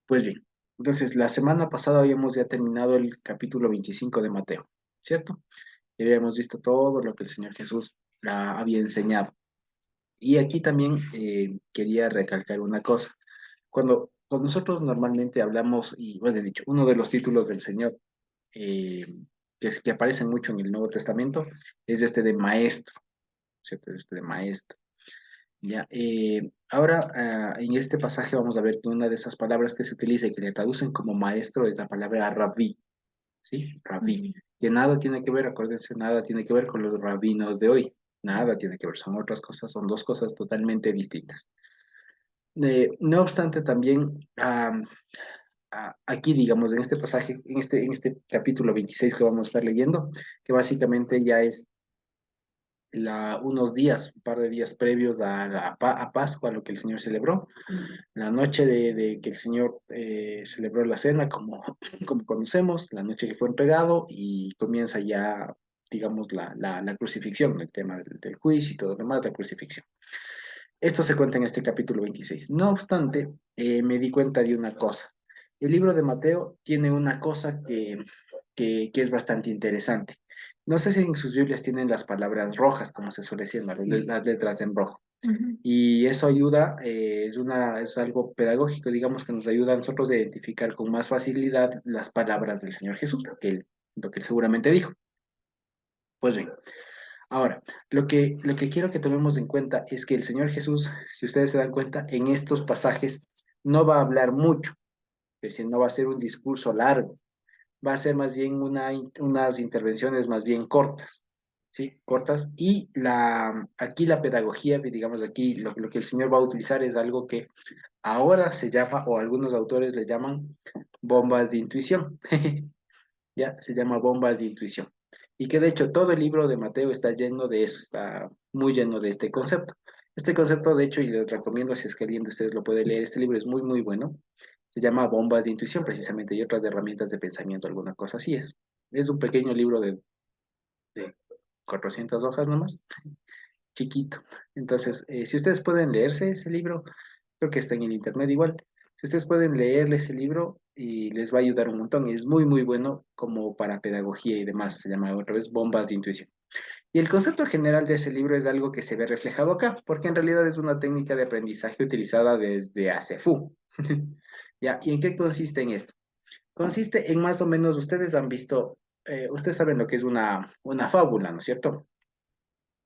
Pues bien, entonces la semana pasada habíamos ya terminado el capítulo 25 de Mateo, ¿cierto? Ya habíamos visto todo lo que el Señor Jesús había enseñado. Y aquí también quería recalcar una cosa. Cuando nosotros normalmente hablamos, y bueno, he dicho, uno de los títulos del Señor eh, que aparecen mucho en el Nuevo Testamento es este de maestro, ¿cierto? Este de maestro. Ya, ahora en este pasaje vamos a ver que una de esas palabras que se utiliza y que le traducen como maestro es la palabra rabí, ¿sí? Rabí, que nada tiene que ver, acuérdense, nada tiene que ver con los rabinos de hoy, nada tiene que ver, son otras cosas, son dos cosas totalmente distintas. No obstante, también aquí, digamos, en este pasaje, en este capítulo 26 que vamos a estar leyendo, que básicamente ya es unos días, un par de días previos a Pascua, lo que el Señor celebró, la noche de que el Señor celebró la cena, como, como conocemos, la noche que fue entregado y comienza ya, digamos, la crucifixión, el tema del juicio y todo lo demás, la crucifixión. Esto se cuenta en este capítulo 26. No obstante, me di cuenta de una cosa. El libro de Mateo tiene una cosa que es bastante interesante. No sé si en sus Biblias tienen las palabras rojas, como se suele decir, las letras en rojo. Y eso ayuda, es algo pedagógico, digamos, que nos ayuda a nosotros a identificar con más facilidad las palabras del Señor Jesús, lo que él seguramente dijo. Pues bien, ahora, lo que quiero que tomemos en cuenta es que el Señor Jesús, si ustedes se dan cuenta, en estos pasajes no va a hablar mucho, es decir, no va a ser un discurso largo, va a ser más bien unas intervenciones más bien cortas, ¿sí? Cortas. Y aquí la pedagogía, digamos aquí, lo que el Señor va a utilizar es algo que ahora se llama, o algunos autores le llaman bombas de intuición, ¿ya? Se llama bombas de intuición. Y que de hecho todo el libro de Mateo está lleno de eso, está muy lleno de este concepto. Este concepto, de hecho, y les recomiendo si es que alguien de ustedes lo puede leer, este libro es muy, muy bueno. Se llama Bombas de Intuición, precisamente, y otras herramientas de pensamiento, alguna cosa así es. Es un pequeño libro de 400 hojas nomás, chiquito. Entonces, si ustedes pueden leerse ese libro, creo que está en el internet igual. Si ustedes pueden leerle ese libro y les va a ayudar un montón. Es muy, muy bueno como para pedagogía y demás. Se llama otra vez Bombas de Intuición. Y el concepto general de ese libro es algo que se ve reflejado acá, porque en realidad es una técnica de aprendizaje utilizada desde ACFU. ¿Ya? ¿Y en qué consiste en esto? Consiste en más o menos, ustedes han visto, ustedes saben lo que es una fábula, ¿no es cierto?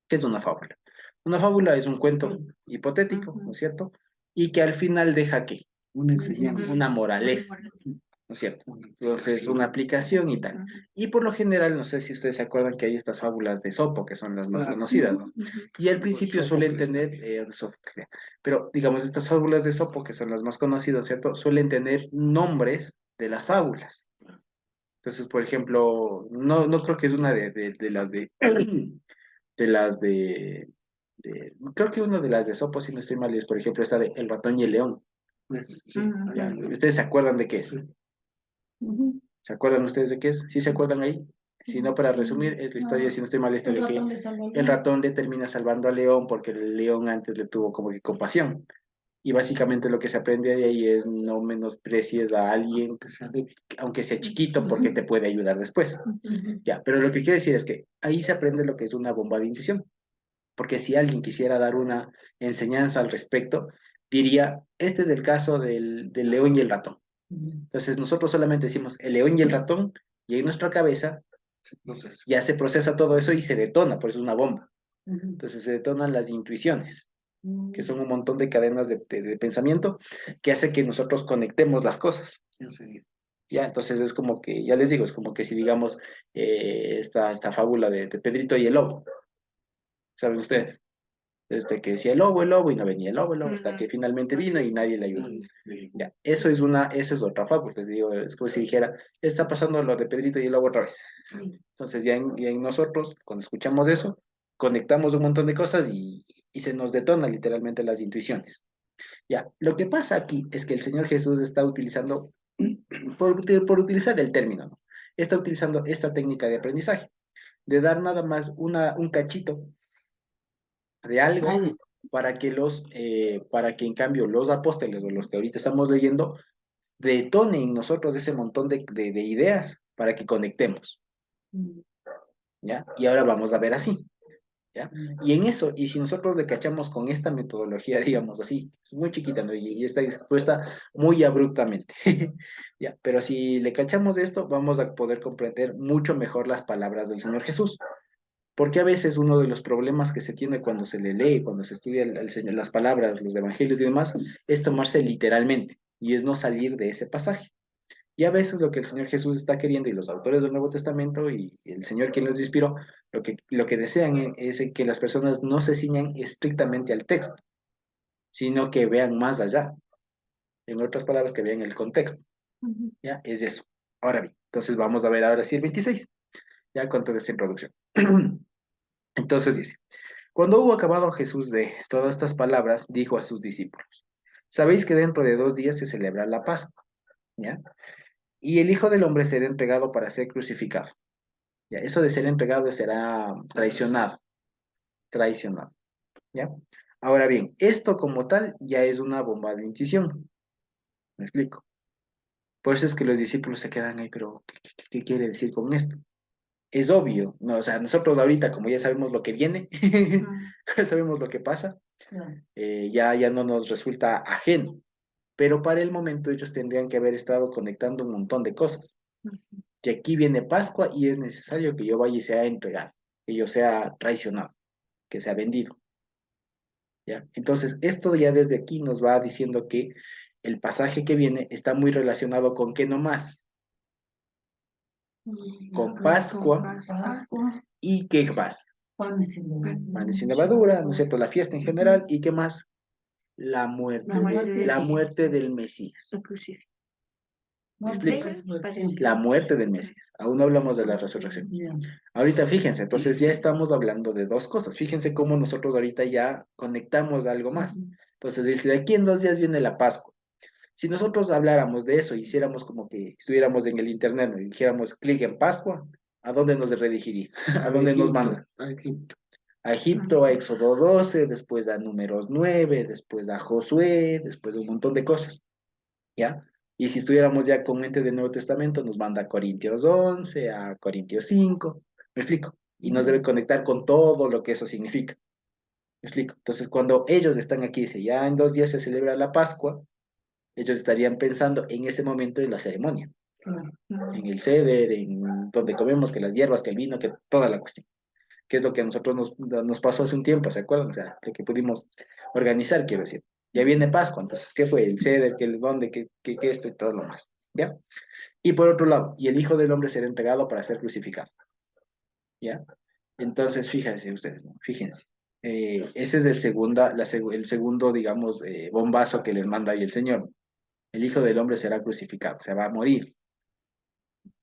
¿Qué es una fábula? Una fábula es un cuento hipotético, ¿no es cierto? Y que al final deja ¿qué? Una enseñanza, una moraleja, ¿no es cierto? Entonces, una aplicación y tal. Y por lo general, no sé si ustedes se acuerdan que hay estas fábulas de Sopo, que son las más conocidas, ¿no? Y al principio suelen tener, de Sófocles, pero digamos, estas fábulas de Sopo, que son las más conocidas, ¿cierto? Suelen tener nombres de las fábulas. Entonces, por ejemplo, no creo que es una de las de las creo que una de las de Sopo, si no estoy mal, es por ejemplo esta de El ratón y el león. Sí, ya, ¿ustedes se acuerdan de qué es? ¿Se acuerdan ustedes de qué es? ¿Sí se acuerdan ahí? Si no, para resumir, es la historia, si no estoy mal, esta de que el ratón le termina salvando al león porque el león antes le tuvo como que compasión. Y básicamente lo que se aprende de ahí es no menosprecies a alguien, aunque sea chiquito, porque te puede ayudar después. Ya, pero lo que quiero decir es que ahí se aprende lo que es una bomba de intuición. Porque si alguien quisiera dar una enseñanza al respecto, diría, este es el caso del león y el ratón. Entonces nosotros solamente decimos el león y el ratón, y en nuestra cabeza ya se procesa todo eso y se detona, por eso es una bomba. Entonces se detonan las intuiciones, que son un montón de cadenas de pensamiento que hace que nosotros conectemos las cosas. Ya, entonces es como que, ya les digo, es como que si digamos esta fábula de Pedrito y el lobo, ¿saben ustedes? Desde que decía el lobo, y no venía el lobo, hasta que finalmente vino y nadie le ayudó. Ya, esa es otra fábula, les digo, es como si dijera, está pasando lo de Pedrito y el lobo otra vez. Entonces ya en nosotros, cuando escuchamos eso, conectamos un montón de cosas y se nos detona literalmente las intuiciones. Ya, lo que pasa aquí es que el Señor Jesús está utilizando, por utilizar el término, ¿no? Está utilizando esta técnica de aprendizaje, de dar nada más un cachito de algo para que en cambio los apóstoles o los que ahorita estamos leyendo detone en nosotros ese montón de ideas para que conectemos, ¿ya? Y ahora vamos a ver así, ¿ya? Y en eso, y si nosotros le cachamos con esta metodología, digamos así, es muy chiquita, ¿no? Y está dispuesta muy abruptamente, ¿ya? Pero si le cachamos esto, vamos a poder comprender mucho mejor las palabras del Señor Jesús. Porque a veces uno de los problemas que se tiene cuando se le lee, cuando se estudia Señor, las palabras, los evangelios y demás, es tomarse literalmente y es no salir de ese pasaje. Y a veces lo que el Señor Jesús está queriendo y los autores del Nuevo Testamento y el Señor quien los inspiró, lo que desean es que las personas no se ciñan estrictamente al texto, sino que vean más allá. En otras palabras, que vean el contexto. ¿Ya? Es eso. Ahora bien, entonces vamos a ver ahora sí el 26, ya con toda esta introducción. Entonces dice, cuando hubo acabado Jesús de todas estas palabras, dijo a sus discípulos, sabéis que dentro de 2 días se celebra la Pascua, ¿ya? Y el Hijo del Hombre será entregado para ser crucificado. Ya, eso de ser entregado será traicionado, traicionado, ¿ya? Ahora bien, esto como tal ya es una bomba de intuición, ¿me explico? Por eso es que los discípulos se quedan ahí, pero ¿qué quiere decir con esto? Es obvio, ¿no? O sea, nosotros ahorita, como ya sabemos lo que viene, ya sabemos lo que pasa, ya no nos resulta ajeno, pero para el momento ellos tendrían que haber estado conectando un montón de cosas. Que aquí viene Pascua y es necesario que yo vaya y sea entregado, que yo sea traicionado, que sea vendido, ¿ya? Entonces, esto ya desde aquí nos va diciendo que el pasaje que viene está muy relacionado con qué nomás, con Pascua y qué más, pan sin levadura, ¿no es cierto? La fiesta en general y qué más, la muerte del Mesías. ¿Me explico? La muerte del Mesías. Aún no hablamos de la resurrección. Ahorita fíjense, entonces ya estamos hablando de dos cosas. Fíjense cómo nosotros ahorita ya conectamos algo más. Entonces, dice, de aquí en 2 días viene la Pascua. Si nosotros habláramos de eso, hiciéramos como que estuviéramos en el internet, ¿no? Y dijéramos clic en Pascua, ¿a dónde nos redirigiría? ¿A dónde nos manda? A Egipto. A Egipto, a Éxodo 12, después a Números 9, después a Josué, después de un montón de cosas, ¿ya? Y si estuviéramos ya con mente del Nuevo Testamento, nos manda a Corintios 11, a Corintios 5, ¿me explico? Y nos debe conectar con todo lo que eso significa, ¿me explico? Entonces, cuando ellos están aquí, dice, ya en 2 días se celebra la Pascua, ellos estarían pensando en ese momento en la ceremonia, en el ceder, en donde comemos, que las hierbas, que el vino, que toda la cuestión, que es lo que a nosotros nos pasó hace un tiempo, ¿se acuerdan? O sea, lo que pudimos organizar, quiero decir. Ya viene Pascua, entonces, ¿qué fue? El ceder, que el dónde, que esto y todo lo más, ¿ya? Y por otro lado, y el Hijo del Hombre será entregado para ser crucificado, ¿ya? Entonces, fíjense ustedes, ¿no? Fíjense. Ese es el segundo, digamos, bombazo que les manda ahí el Señor. El Hijo del Hombre será crucificado, se va a morir.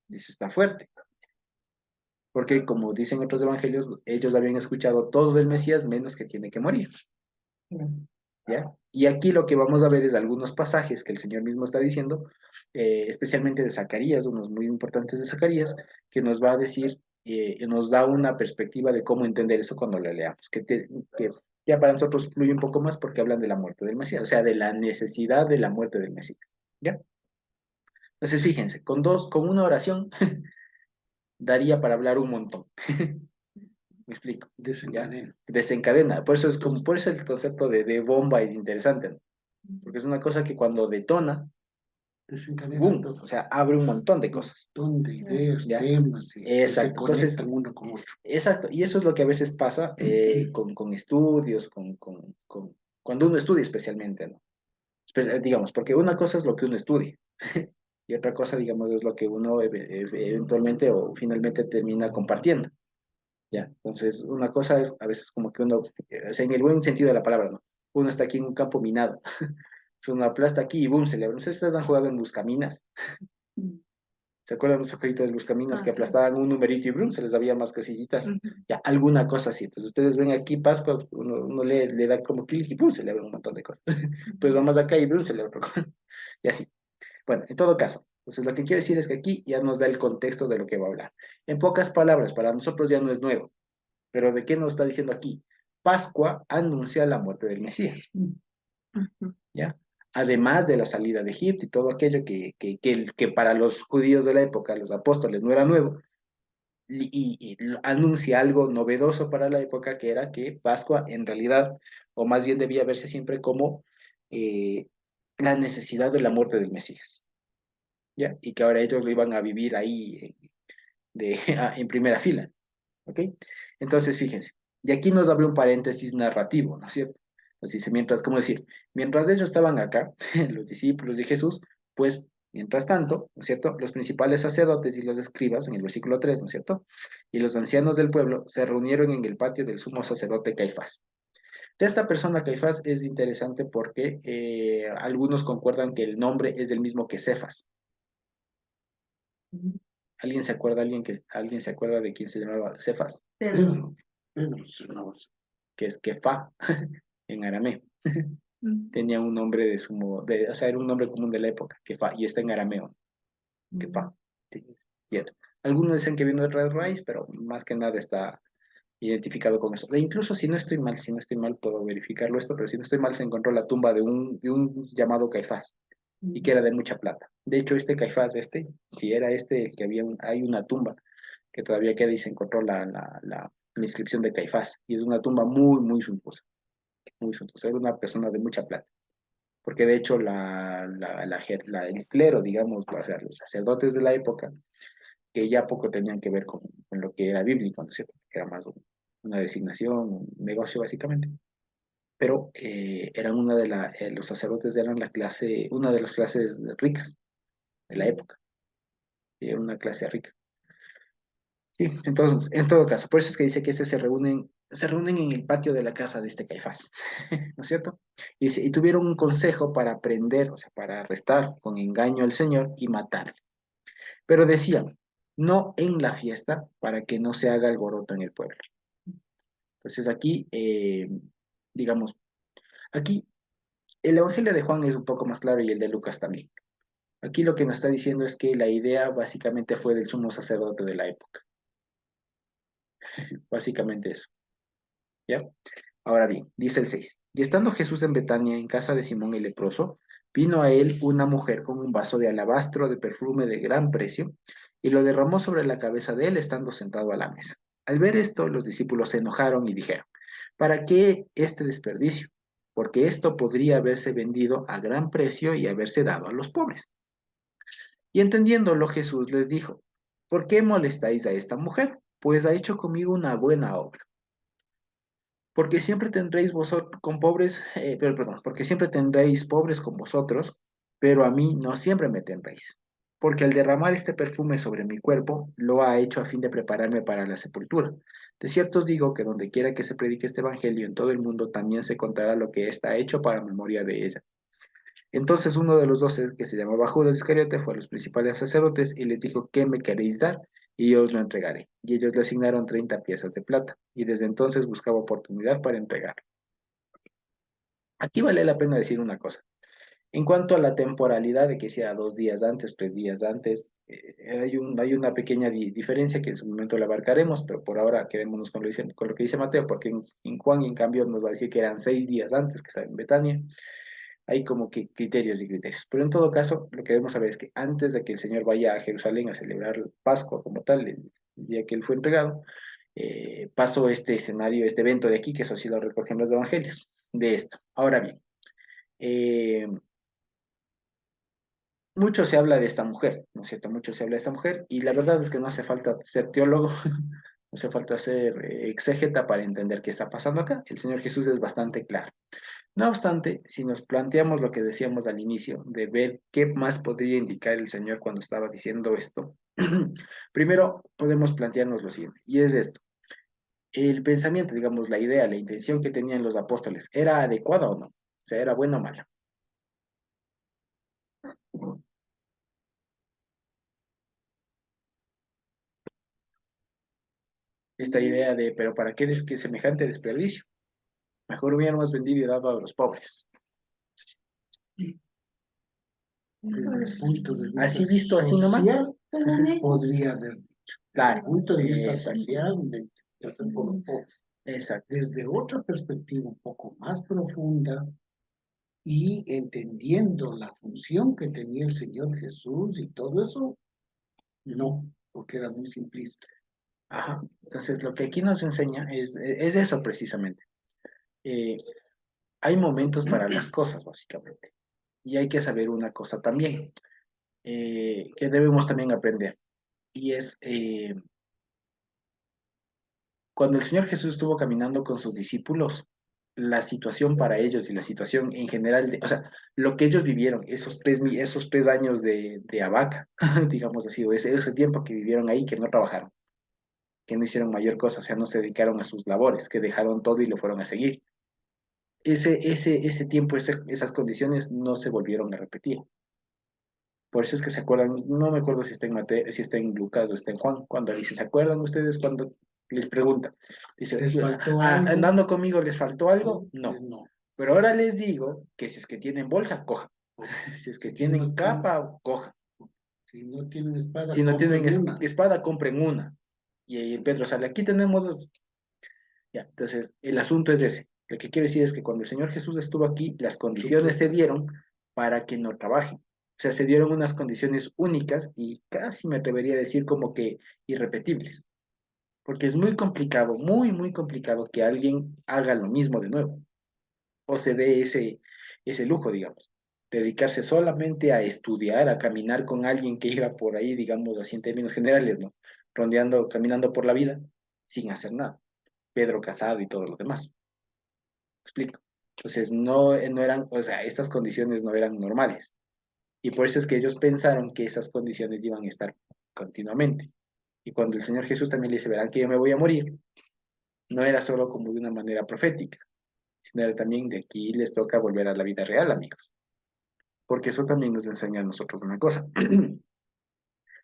Eso está fuerte. Porque como dicen otros evangelios, ellos habían escuchado todo del Mesías menos que tiene que morir. ¿Ya? Y aquí lo que vamos a ver es algunos pasajes que el Señor mismo está diciendo, especialmente de Zacarías, unos muy importantes de Zacarías, que nos va a decir, nos da una perspectiva de cómo entender eso cuando lo leamos, que ya para nosotros fluye un poco más porque hablan de la muerte del Mesías, o sea, de la necesidad de la muerte del Mesías. ¿Ya? Entonces, fíjense, con una oración daría para hablar un montón. Me explico. ¿Ya? Desencadena. Desencadena. Por eso el concepto de bomba es interesante, ¿no? Porque es una cosa que cuando detona, Desencadena boom, todo. o sea, abre un montón de cosas. Un montón de ideas, ¿Ya? temas, que se Exacto. Entonces, conectan uno con otro. exacto. Y eso es lo que a veces pasa con estudios, cuando uno estudia especialmente, ¿no? Digamos, porque una cosa es lo que uno estudia. Y otra cosa, digamos, es lo que uno eventualmente o finalmente termina compartiendo. ¿Ya? Entonces, una cosa es a veces como que uno, o sea, en el buen sentido de la palabra, ¿no? Uno está aquí en un campo minado, uno aplasta aquí y boom, se le abre. No sé si ustedes han jugado en Buscaminas. ¿Se acuerdan de esos jueguitos de Buscaminas que aplastaban un numerito y boom, se les había más casillitas? Ya, alguna cosa así. Entonces, ustedes ven aquí Pascua, uno le da como clic y boom, se le abre un montón de cosas. Pues vamos acá y boom, se le abre otro. Y así. Bueno, en todo caso, entonces lo que quiere decir es que aquí ya nos da el contexto de lo que va a hablar. En pocas palabras, para nosotros ya no es nuevo. Pero ¿de qué nos está diciendo aquí? Pascua anuncia la muerte del Mesías. ¿Ya? además de la salida de Egipto y todo aquello que para los judíos de la época, los apóstoles, no era nuevo, y anuncia algo novedoso para la época, que era que Pascua en realidad, o más bien debía verse siempre como eh, la necesidad de la muerte del Mesías, ¿ya? Y que ahora ellos lo iban a vivir ahí en primera fila, ¿ok? Entonces, fíjense, y aquí nos abre un paréntesis narrativo, ¿no es cierto? Entonces dice, mientras, ¿cómo decir? Mientras ellos estaban acá, los discípulos de Jesús, pues, mientras tanto, ¿no es cierto? Los principales sacerdotes y los escribas, en el versículo 3, ¿no es cierto? Y los ancianos del pueblo se reunieron en el patio del sumo sacerdote Caifás. De esta persona, Caifás, es interesante porque algunos concuerdan que el nombre es el mismo que Cefas. ¿Alguien se acuerda, alguien se acuerda de quién se llamaba Cefas? Pedro, Pedro, sí, no, Que es Kefá en arameo. Tenía un nombre o sea, era un nombre común de la época, Kefá, y está en arameo, Kefá. Y otro. Algunos dicen que vino de Red Rice, pero más que nada está identificado con eso. E incluso si no estoy mal, puedo verificarlo esto, pero si no estoy mal, se encontró la tumba de un llamado Caifás, y que era de mucha plata. De hecho, este Caifás, si era el que hay una tumba que todavía queda y se encontró la inscripción de Caifás, y es una tumba muy, muy suntuosa, era una persona de mucha plata, porque de hecho el clero, digamos, o sea, los sacerdotes de la época, que ya poco tenían que ver con lo que era bíblico, ¿no es cierto? Era más una designación, un negocio básicamente, pero eran los sacerdotes eran una de las clases ricas de la época, era una clase rica. Sí, entonces, en todo caso, por eso es que dice que se reúnen en el patio de la casa de este Caifás, ¿no es cierto? Y tuvieron un consejo para aprender, o sea, para arrestar con engaño al Señor y matarle. Pero decían, no en la fiesta, para que no se haga alboroto en el pueblo. Entonces aquí, digamos, aquí el Evangelio de Juan es un poco más claro y el de Lucas también. Aquí lo que nos está diciendo es que la idea básicamente fue del sumo sacerdote de la época, básicamente eso, ¿ya? Ahora bien, dice el 6. Y estando Jesús en Betania, en casa de Simón el leproso, vino a él una mujer con un vaso de alabastro de perfume de gran precio, y lo derramó sobre la cabeza de él estando sentado a la mesa. Al ver esto, los discípulos se enojaron y dijeron, ¿para qué este desperdicio? Porque esto podría haberse vendido a gran precio y haberse dado a los pobres. Y entendiéndolo, Jesús les dijo, ¿por qué molestáis a esta mujer? Pues ha hecho conmigo una buena obra. Porque siempre tendréis vosotros con pobres, perdón, porque siempre tendréis pobres con vosotros, pero a mí no siempre me tendréis. Porque al derramar este perfume sobre mi cuerpo, lo ha hecho a fin de prepararme para la sepultura. De cierto os digo que donde quiera que se predique este evangelio en todo el mundo, también se contará lo que está hecho para memoria de ella. Entonces uno de los 12, que se llamaba Judas Iscariote, fue a los principales sacerdotes y les dijo, ¿qué me queréis dar? Y yo os lo entregaré. Y ellos le asignaron 30 piezas de plata, y desde entonces buscaba oportunidad para entregar. Aquí vale la pena decir una cosa. En cuanto a la temporalidad de que sea 2 días antes, 3 días antes, hay una pequeña diferencia que en su momento la abarcaremos, pero por ahora quedémonos con lo que dice Mateo, porque en Juan, en cambio, nos va a decir que eran 6 días antes que estaba en Betania. Hay como que criterios y criterios. Pero en todo caso, lo que debemos saber es que antes de que el Señor vaya a Jerusalén a celebrar Pascua como tal, el día que él fue entregado, pasó este escenario, este evento de aquí, que eso sí lo recogen los evangelios, de esto. Ahora bien, eh, mucho se habla de esta mujer, ¿no es cierto? Mucho se habla de esta mujer, y la verdad es que no hace falta ser teólogo, no hace falta ser exégeta para entender qué está pasando acá. El Señor Jesús es bastante claro. No obstante, si nos planteamos lo que decíamos al inicio, de ver qué más podría indicar el Señor cuando estaba diciendo esto, primero podemos plantearnos lo siguiente, y es esto. El pensamiento, digamos, la idea, la intención que tenían los apóstoles, ¿era adecuada o no? O sea, ¿era buena o mala? Esta idea de, pero ¿para qué es que semejante desperdicio? Mejor hubiéramos vendido y dado a los pobres. desde el punto de vista Así visto, así nomás. social, podría haber dicho. Desde Claro. el punto de vista Exacto. social, identificación con los pobres. Exacto. Desde otra perspectiva un poco más profunda, y entendiendo la función que tenía el Señor Jesús y todo eso, no, porque era muy simplista. Ajá. Entonces, lo que aquí nos enseña es eso precisamente. Eh, Hay momentos para las cosas, básicamente. Y hay que saber una cosa también, que debemos también aprender. Y es, cuando el Señor Jesús estuvo caminando con sus discípulos, la situación para ellos y la situación en general, o sea, lo que ellos vivieron, esos 3 años de Abaca, digamos así, o ese tiempo que vivieron ahí, que no trabajaron, que no hicieron mayor cosa, o sea, no se dedicaron a sus labores, que dejaron todo y lo fueron a seguir. Ese tiempo, esas condiciones no se volvieron a repetir. Por eso es que se acuerdan, no me acuerdo si está en si está en Lucas o está en Juan, cuando dice, ¿se acuerdan ustedes cuando les pregunta? Dice, ¿Les faltó algo? andando conmigo les faltó algo? No. No. Pero ahora les digo que si es que tienen bolsa, cojan. Si es que tienen no capa, cojan. Si no tienen espada, Si no tienen compren una. espada, compren una. Y ahí Pedro sale, aquí tenemos dos. Ya, entonces, el asunto es ese. Lo que quiero decir es que cuando el Señor Jesús estuvo aquí, las condiciones se dieron para que no trabajen. O sea, se dieron unas condiciones únicas y casi me atrevería a decir como que irrepetibles. Porque es muy complicado, muy, muy complicado que alguien haga lo mismo de nuevo. O se dé ese lujo, digamos. Dedicarse solamente a estudiar, a caminar con alguien que iba por ahí, digamos así en términos generales, ¿no? Rondeando, caminando por la vida, sin hacer nada. Pedro Casado y todo lo demás. Explico. Entonces, no eran, o sea, estas condiciones no eran normales. Y por eso es que ellos pensaron que esas condiciones iban a estar continuamente. Y cuando el Señor Jesús también le dice, verán que yo me voy a morir, no era solo como de una manera profética, sino era también de aquí les toca volver a la vida real, amigos. Porque eso también nos enseña a nosotros una cosa.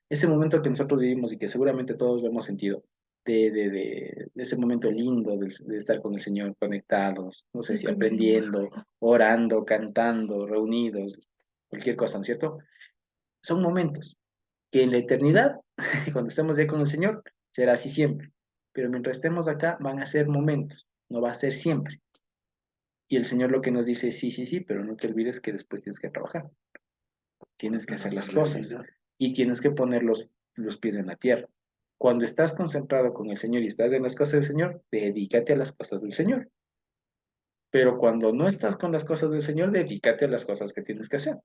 Ese momento que nosotros vivimos y que seguramente todos lo hemos sentido, de ese momento lindo de estar con el Señor conectados, no sé si aprendiendo, orando, cantando, reunidos, cualquier cosa, ¿no es cierto? Son momentos que en la eternidad, cuando estemos ya con el Señor, será así siempre. Pero mientras estemos acá, van a ser momentos, no va a ser siempre. Y el Señor lo que nos dice es sí, sí, sí, pero no te olvides que después tienes que trabajar, tienes que hacer las cosas y tienes que poner los pies en la tierra. Cuando estás concentrado con el Señor y estás en las cosas del Señor, dedícate a las cosas del Señor. Pero cuando no estás con las cosas del Señor, dedícate a las cosas que tienes que hacer.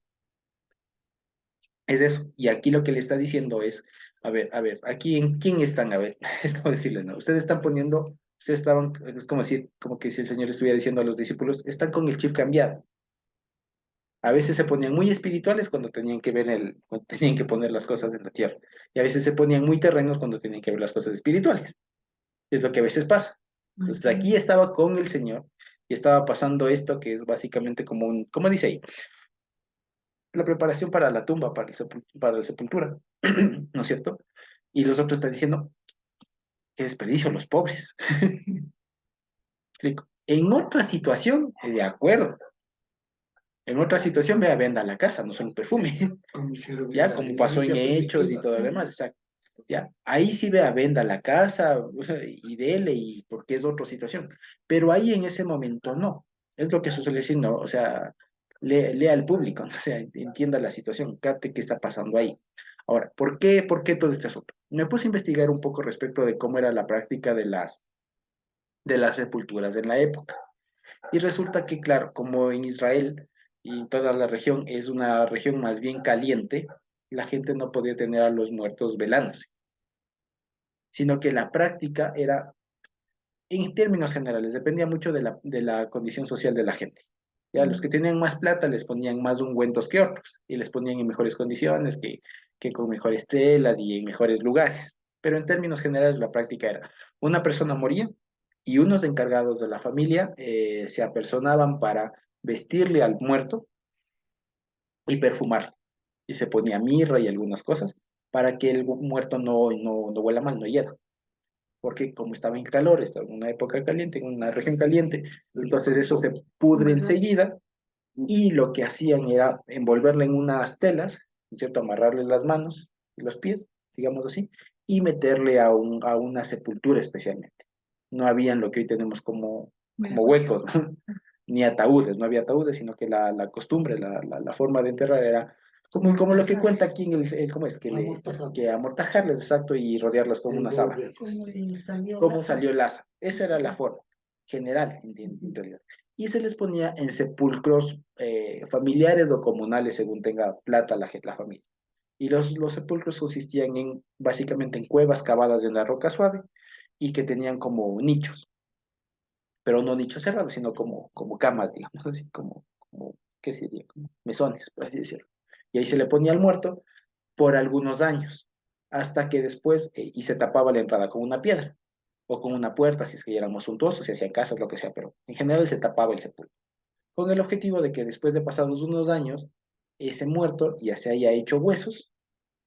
Es eso. Y aquí lo que le está diciendo es, a ver, aquí en quién están, a ver, es como decirles, no, ustedes están poniendo, ustedes estaban, es como decir, como que si el Señor estuviera diciendo a los discípulos, están con el chip cambiado. A veces se ponían muy espirituales cuando tenían que ver cuando tenían que poner las cosas en la tierra. Y a veces se ponían muy terrenos cuando tenían que ver las cosas espirituales. Es lo que a veces pasa. Entonces aquí estaba con el Señor y estaba pasando esto que es básicamente como ¿cómo dice ahí? La preparación para la tumba, para la sepultura, ¿no es cierto? Y los otros están diciendo, qué desperdicio, los pobres. Explico. En otra situación, de acuerdo. En otra situación, vea, venda la casa, no solo un perfume. Ya, como pasó en Hechos y todo lo demás, exacto. Ya, ahí sí vea, venda la casa y dele, y porque es otra situación. Pero ahí en ese momento no. Es lo que se suele decir, ¿no? O sea, lea al público, ¿no? O sea, entienda la situación, capte qué está pasando ahí. Ahora, por qué todo este asunto? Me puse a investigar un poco respecto de cómo era la práctica de las sepulturas en la época. Y resulta que, claro, como en Israel y toda la región es una región más bien caliente, la gente no podía tener a los muertos velándose, sino que la práctica era, en términos generales, dependía mucho de la condición social de la gente. Ya, los que tenían más plata les ponían más ungüentos que otros y les ponían en mejores condiciones, que con mejores telas y en mejores lugares. Pero en términos generales la práctica era, una persona moría y unos encargados de la familia se apersonaban para vestirle al muerto y perfumarle. Y se ponía mirra y algunas cosas para que el muerto no huela mal, no hieda. Porque como estaba en calor, estaba en una época caliente, en una región caliente, entonces eso se pudre enseguida y lo que hacían era envolverle en unas telas, ¿cierto? Amarrarle las manos y los pies, digamos así, y meterle a una sepultura especialmente. No habían lo que hoy tenemos como huecos, ¿no? ni ataúdes, no había ataúdes, sino que la costumbre, la forma de enterrar era como lo que cuenta aquí en ¿cómo es? Que amortajarles, exacto, y rodearlas con una sábana. ¿Cómo salió el asa? Esa era la forma general, en realidad. Y se les ponía en sepulcros familiares o comunales, según tenga plata la familia. Y los sepulcros consistían básicamente en cuevas cavadas en la roca suave y que tenían como nichos, pero no nichos cerrados, sino como camas, digamos, así ¿qué sería? Como mesones, por así decirlo. Y ahí se le ponía al muerto por algunos años, hasta que después, y se tapaba la entrada con una piedra o con una puerta, si es que ya éramos suntuosos, si hacían casas, lo que sea, pero en general se tapaba el sepulcro, con el objetivo de que después de pasados unos años, ese muerto ya se haya hecho huesos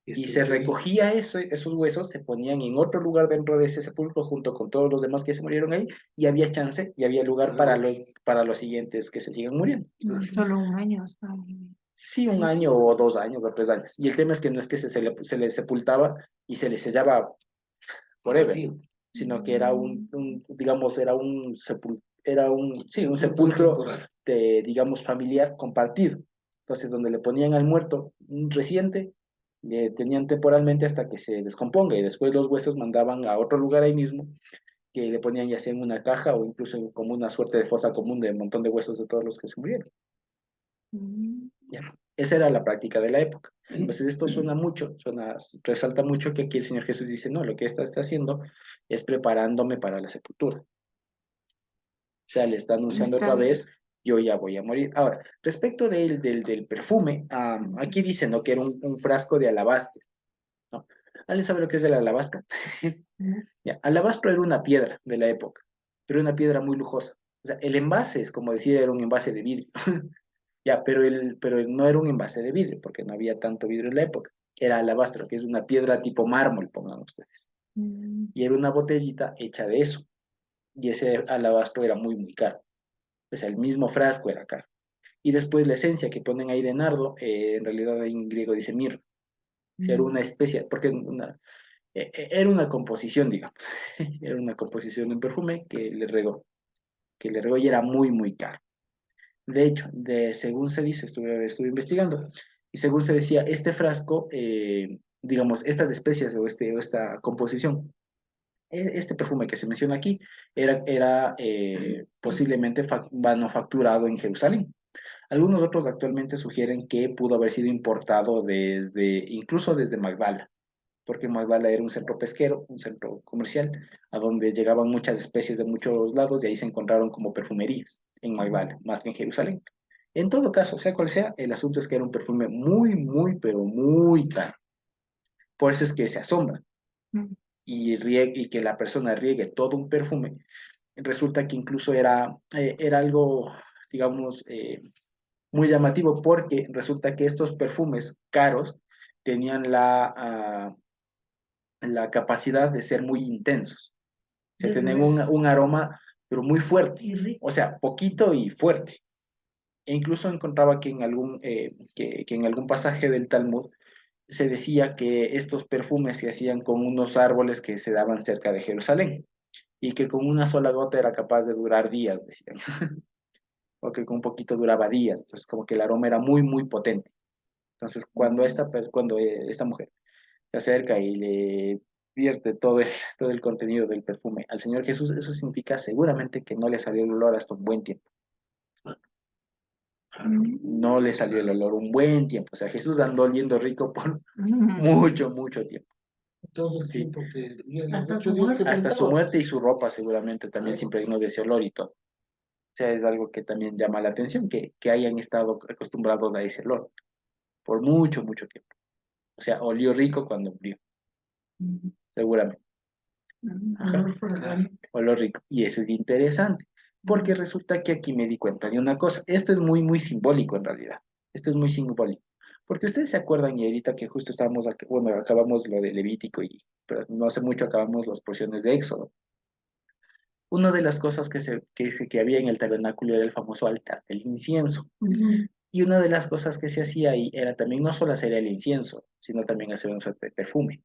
y se recogía esos huesos, se ponían en otro lugar dentro de ese sepulcro junto con todos los demás que se murieron ahí y había chance y había lugar para los siguientes que se sigan muriendo. Solo un año está. Sí, un año o 2 años o 3 años. Y el tema es que no es que se le sepultaba y se le sellaba forever, sino que era digamos, sí, un sepulcro digamos, familiar compartido. Entonces, donde le ponían al muerto un reciente, le tenían temporalmente hasta que se descomponga y después los huesos mandaban a otro lugar ahí mismo, que le ponían ya sea en una caja o incluso como una suerte de fosa común de un montón de huesos de todos los que se murieron. Ya. Esa era la práctica de la época. Entonces esto resalta mucho que aquí el Señor Jesús dice, no, lo que está haciendo es preparándome para la sepultura. O sea, le está anunciando otra vez, yo ya voy a morir. Ahora, respecto del perfume, aquí dice, ¿no? Que era un frasco de alabastro, ¿no? ¿Alguien sabe lo que es el alabastro? Ya, alabastro era una piedra de la época, pero una piedra muy lujosa. O sea, el envase es como decir, era un envase de vidrio. Ya, pero no era un envase de vidrio, porque no había tanto vidrio en la época. Era alabastro, que es una piedra tipo mármol, pongan ustedes. Y era una botellita hecha de eso. Y ese alabastro era muy, muy caro. O sea, el mismo frasco era caro. Y después la esencia que ponen ahí de nardo, en realidad en griego dice mirra. O sea, era una especie, porque era una composición, digamos. Era una composición de un perfume que le regó y era muy, muy caro. De hecho, según se dice, estuve investigando, y según se decía, este frasco, digamos, estas especies o esta composición, este perfume que se menciona aquí, era posiblemente manufacturado en Jerusalén. Algunos otros actualmente sugieren que pudo haber sido importado incluso desde Magdala, porque Magdala era un centro pesquero, un centro comercial, a donde llegaban muchas especies de muchos lados y ahí se encontraron como perfumerías en Magdala, más que en Jerusalén. En todo caso, sea cual sea, el asunto es que era un perfume muy, muy, pero muy caro. Por eso es que se asombra y que la persona riegue todo un perfume. Resulta que incluso era algo, digamos, muy llamativo porque resulta que estos perfumes caros tenían la capacidad de ser muy intensos. O sea, tenían un aroma, pero muy fuerte. O sea, poquito y fuerte. E incluso encontraba que en algún pasaje del Talmud se decía que estos perfumes se hacían con unos árboles que se daban cerca de Jerusalén y que con una sola gota era capaz de durar días, decían, o que con un poquito duraba días. Entonces, como que el aroma era muy, muy potente. Entonces, cuando esta mujer se acerca y le vierte todo el contenido del perfume al Señor Jesús, eso significa seguramente que no le salió el olor hasta un buen tiempo. No le salió el olor un buen tiempo. O sea, Jesús andó oliendo rico por mucho, mucho tiempo. Todo el Sí. tiempo que Hasta su muerte y su ropa seguramente también se impregnó de ese olor y todo. O sea, es algo que también llama la atención, que hayan estado acostumbrados a ese olor por mucho, mucho tiempo. O sea, olió rico cuando murió, seguramente. Ajá. Olor rico. Y eso es interesante, porque resulta que aquí me di cuenta de una cosa. Esto es muy, muy simbólico en realidad. Esto es muy simbólico. Porque ustedes se acuerdan, y ahorita que justo bueno, acabamos lo de Levítico, pero no hace mucho acabamos las porciones de Éxodo. Una de las cosas que había en el tabernáculo era el famoso altar del incienso. Y una de las cosas que se hacía ahí era también no solo hacer el incienso, sino también hacer un suerte de perfume.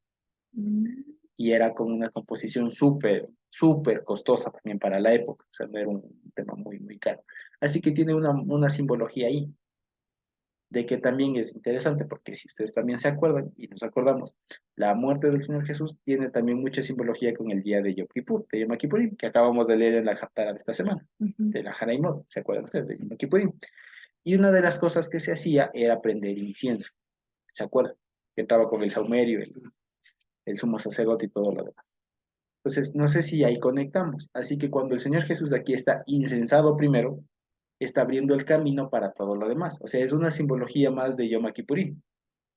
y era con una composición súper, súper costosa también para la época, o sea, no era un tema muy, muy caro. Así que tiene una simbología ahí, de que también es interesante, porque si ustedes también se acuerdan, y nos acordamos, la muerte del Señor Jesús tiene también mucha simbología con el día de Yom Kippur, de Yom Kippurim, que acabamos de leer en la Haftarah de esta semana, de la Haraimot, ¿se acuerdan ustedes de Yom Kippurim? Y una de las cosas que se hacía era prender incienso, ¿se acuerdan? Que entraba con el saumerio, el sumo sacerdote y todo lo demás. Entonces, no sé si ahí conectamos. Así que cuando el Señor Jesús aquí está incensado primero, está abriendo el camino para todo lo demás. O sea, es una simbología más de Yom Kippurim.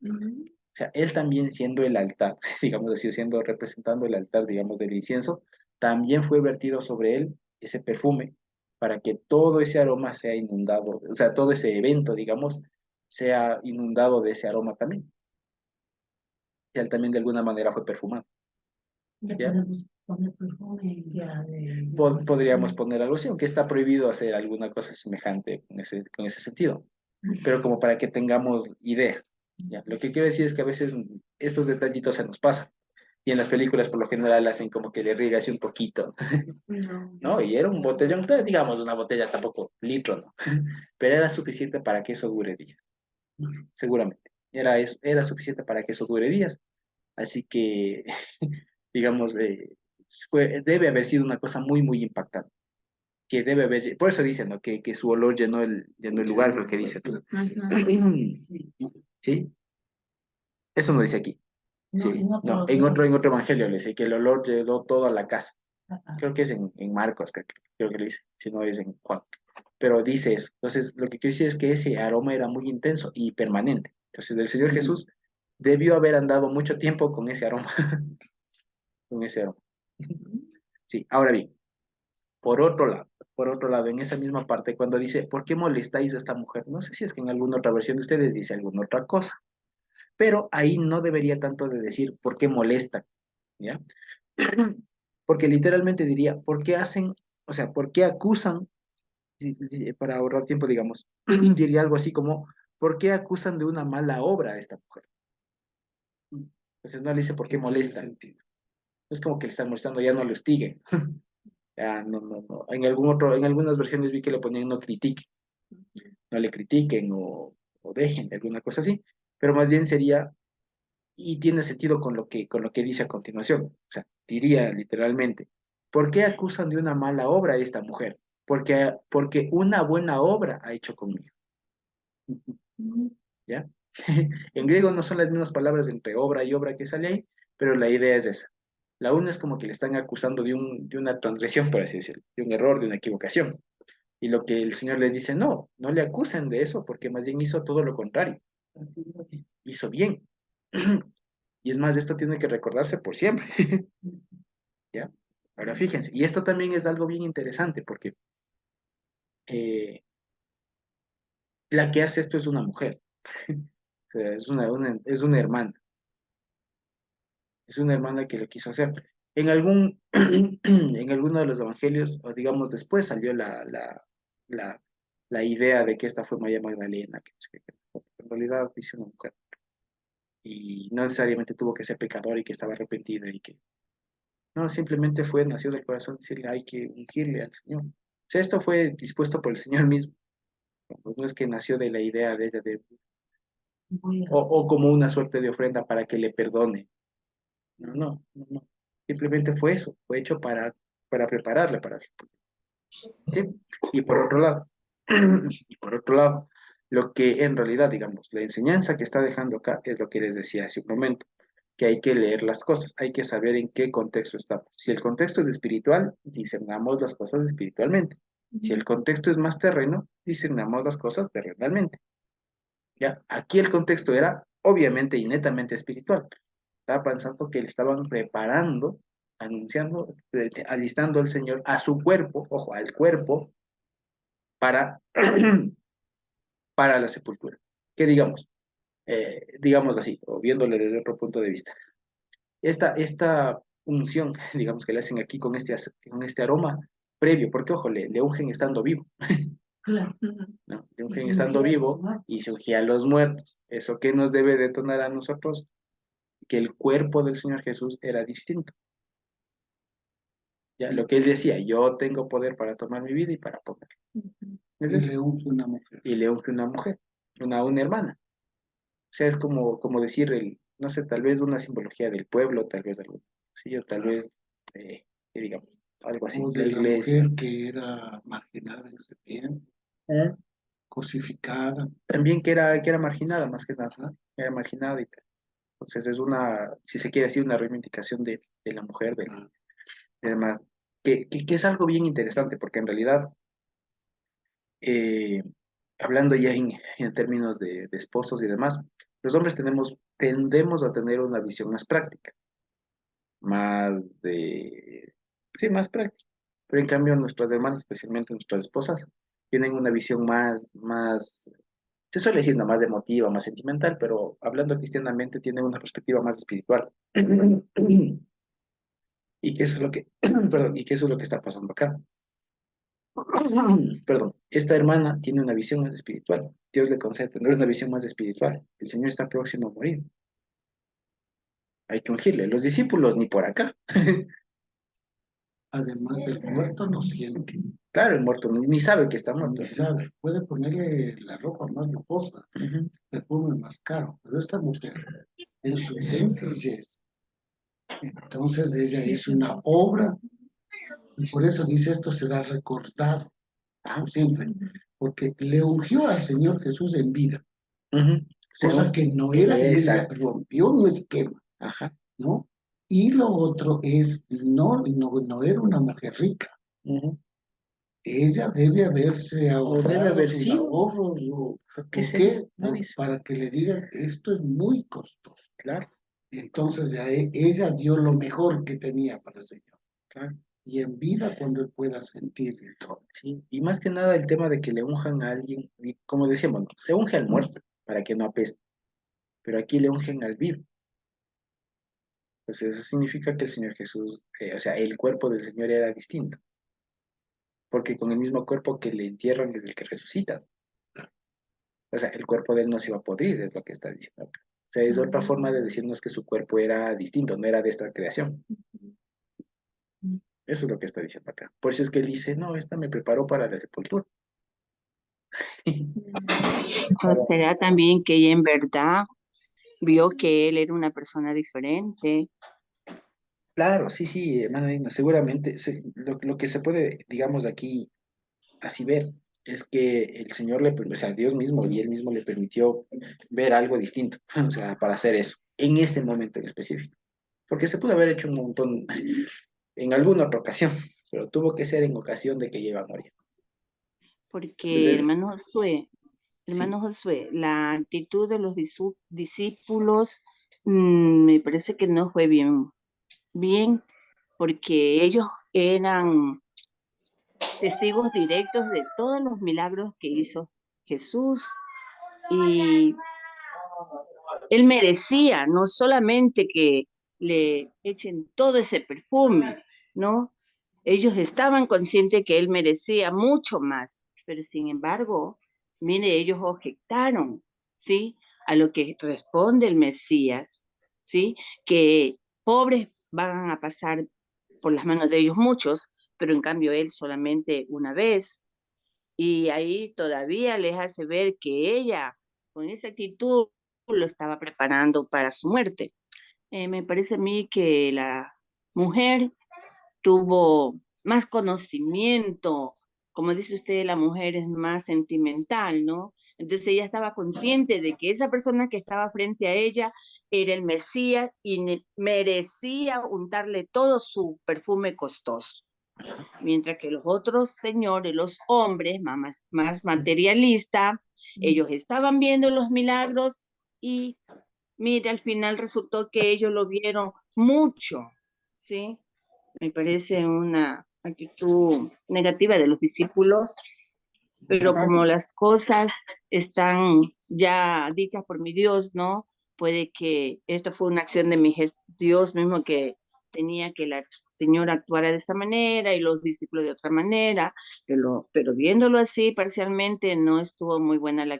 O sea, él también siendo el altar, digamos así, siendo representando el altar, digamos, del incienso, también fue vertido sobre él ese perfume para que todo ese aroma sea inundado, o sea, todo ese evento, digamos, sea inundado de ese aroma también. Y él también de alguna manera fue perfumado. Le ¿Ya? podemos poner perfume ya de... Podríamos poner algo así, aunque está prohibido hacer alguna cosa semejante con ese sentido, pero como para que tengamos idea. ¿Ya? Lo que quiero decir es que a veces estos detallitos se nos pasan. Y en las películas por lo general hacen como que le riega así un poquito, No. ¿no? Y era un botellón, claro, digamos una botella tampoco litro, ¿no? Pero era suficiente para que eso dure días, seguramente. Era suficiente para que eso dure días. Así que, digamos, debe haber sido una cosa muy, muy impactante. Que debe haber, por eso dicen, ¿no? Que su olor llenó el lugar, lo que dice tú. ¿Sí? Eso no dice aquí. No, Sí, no, otro... en otro evangelio le dice que el olor llenó toda la casa. Ajá. Creo que es en Marcos, creo que le dice, si no es en Juan. Pero dice eso. Entonces, lo que quiero decir es que ese aroma era muy intenso y permanente. Entonces, el Señor Jesús debió haber andado mucho tiempo con ese aroma, con ese aroma. Sí, ahora bien, por otro lado, en esa misma parte, cuando dice, ¿por qué molestáis a esta mujer? No sé si es que en alguna otra versión de ustedes dice alguna otra cosa, pero ahí no debería tanto de decir, ¿por qué molestan? ¿Ya? Porque literalmente diría, ¿por qué hacen, o sea, por qué acusan, para ahorrar tiempo, digamos, diría algo así como, ¿por qué acusan de una mala obra a esta mujer? Entonces no le dice por qué molestan. Es como que le están molestando, ya no le hostiguen. Ya, no, no, no. En algunas versiones vi que le ponían no critique, no le critiquen o dejen, alguna cosa así. Pero más bien sería, y tiene sentido con lo que dice a continuación. O sea, diría literalmente, ¿por qué acusan de una mala obra a esta mujer? Porque una buena obra ha hecho conmigo. ¿Ya? En griego no son las mismas palabras entre obra y obra que sale ahí, pero la idea es esa. La una es como que le están acusando de una transgresión, por así decirlo, de un error, de una equivocación. Y lo que el Señor les dice, no, no le acusen de eso, porque más bien hizo todo lo contrario. Hizo bien. Y es más, esto tiene que recordarse por siempre. ¿Ya? Ahora fíjense, y esto también es algo bien interesante, porque eh, la que hace esto es una mujer. O sea, es una hermana que lo quiso hacer. En en alguno de los evangelios, o digamos después, salió la, la idea de que esta fue María Magdalena, que en realidad dice una mujer, y no necesariamente tuvo que ser pecador y que estaba arrepentida y que, no, simplemente nació del corazón decirle, hay que ungirle al Señor. O sea, esto fue dispuesto por el Señor mismo, no es que nació de la idea de ella, o como una suerte de ofrenda para que le perdone. No, no, no, no. Simplemente fue eso, fue hecho para prepararle para eso. ¿Sí? Y por otro lado, y por otro lado, lo que en realidad, digamos, la enseñanza que está dejando acá es lo que les decía hace un momento, que hay que leer las cosas, hay que saber en qué contexto estamos. Si el contexto es espiritual, discernamos las cosas espiritualmente. Si el contexto es más terreno, discernamos las cosas terrenalmente. ¿Ya? Aquí el contexto era obviamente y netamente espiritual. Estaba pensando que le estaban preparando, anunciando, alistando al Señor a su cuerpo, ojo, al cuerpo, para, para la sepultura. ¿Qué digamos? Digamos así, o viéndole desde otro punto de vista. Esta unción, digamos que le hacen aquí con este aroma previo, porque ojo, le ungen estando vivo, Claro. ¿no? Le Y ungen se estando ungía a los vivo muertos. y se ungía a los muertos. ¿Eso qué nos debe detonar a nosotros? que el cuerpo del Señor Jesús era distinto. Ya, lo que él decía, yo tengo poder para tomar mi vida y para poner. Es Y eso. le unge una mujer. Y le unge una mujer, una hermana. O sea, es como decir, no sé, tal vez una simbología del pueblo, tal vez algo así, o tal vez, que digamos, algo así, O la de la iglesia. mujer que era marginada en ese tiempo, cosificada. También que era marginada, más que nada, ¿Ah? era marginada y tal. Entonces es si se quiere decir, una reivindicación de la mujer, Ah, de demás, que es algo bien interesante, porque en realidad, eh, hablando ya en términos de esposos y demás, los hombres tendemos a tener una visión más práctica, más sí, más práctica. Pero en cambio nuestras hermanas, especialmente nuestras esposas, tienen una visión más, se suele decir, no, más emotiva, más sentimental, pero hablando cristianamente tienen una perspectiva más espiritual. Y que eso es lo que, perdón, y que eso es lo que está pasando acá. Perdón, esta hermana tiene una visión más espiritual. Dios le concede tener una visión más espiritual. El Señor está próximo a morir. Hay que ungirle. Los discípulos ni por acá. además, el muerto no siente, Claro, el muerto ni sabe que está muerto. ni sabe. Puede ponerle la ropa más lujosa, Ujú. perfume más caro, pero esta mujer, en su sencillez, entonces ella es una obra, y por eso dice esto será recordado Ah, por siempre, porque le ungió al Señor Jesús en vida, ujú. cosa que no era ella, Exacto. rompió un esquema, Ajá. ¿no? Y lo otro es, no era una mujer rica. Ujú. Ella debe haberse O debe ahorrado haber sus sido. ahorros, ¿Por qué ¿por sería? qué? No dice. Para que le digan, esto es muy costoso. Claro, Entonces ya ella dio lo mejor que tenía para el Señor. claro. Y en vida cuando él pueda sentir y todo. Sí. Y más que nada el tema de que le unjan a alguien, y como decíamos, ¿no? Se unge al muerto para que no apeste, pero aquí le ungen al vivo. Entonces eso significa que el Señor Jesús, o sea, el cuerpo del Señor era distinto, porque con el mismo cuerpo que le entierran es el que resucita. O sea, el cuerpo de él no se iba a podrir, es lo que está diciendo acá. O sea, es otra forma de decirnos que su cuerpo era distinto, no era de esta creación. Eso es lo que está diciendo acá. Por eso es que él dice, no, esta me preparó para la sepultura. O será también que ella en verdad vio que él era una persona diferente. Claro, sí, sí, hermana Dina, seguramente lo que se puede, digamos, de aquí así ver es que el Señor o sea, Dios mismo y Él mismo le permitió ver algo distinto, o sea, para hacer eso, en ese momento en específico. Porque se pudo haber hecho un montón en alguna otra ocasión, pero tuvo que ser en ocasión de que ella iba a morir. Porque, Entonces, sí, hermano Josué, la actitud de los discípulos me parece que no fue bien, porque ellos eran testigos directos de todos los milagros que hizo Jesús y él merecía no solamente que le echen todo ese perfume, ¿no? Ellos estaban conscientes que él merecía mucho más, pero sin embargo, mire, ellos objetaron, ¿sí? A lo que responde el Mesías, ¿sí? Que pobres van a pasar por las manos de ellos muchos, pero en cambio él solamente una vez. Y ahí todavía les hace ver que ella, con esa actitud, lo estaba preparando para su muerte. Me parece a mí que la mujer tuvo más conocimiento, como dice usted, la mujer es más sentimental, ¿no? Entonces ella estaba consciente de que esa persona que estaba frente a ella era el Mesías y merecía untarle todo su perfume costoso. Mientras que los otros señores, los hombres más materialistas, ellos estaban viendo los milagros y mire, al final resultó que ellos lo vieron mucho, ¿sí? Me parece una actitud negativa de los discípulos, pero ajá, como las cosas están ya dichas por mi Dios, ¿no? Puede que esto fue una acción de mi Dios mismo que tenía que la señora actuara de esta manera y los discípulos de otra manera, pero viéndolo así parcialmente no estuvo muy buena la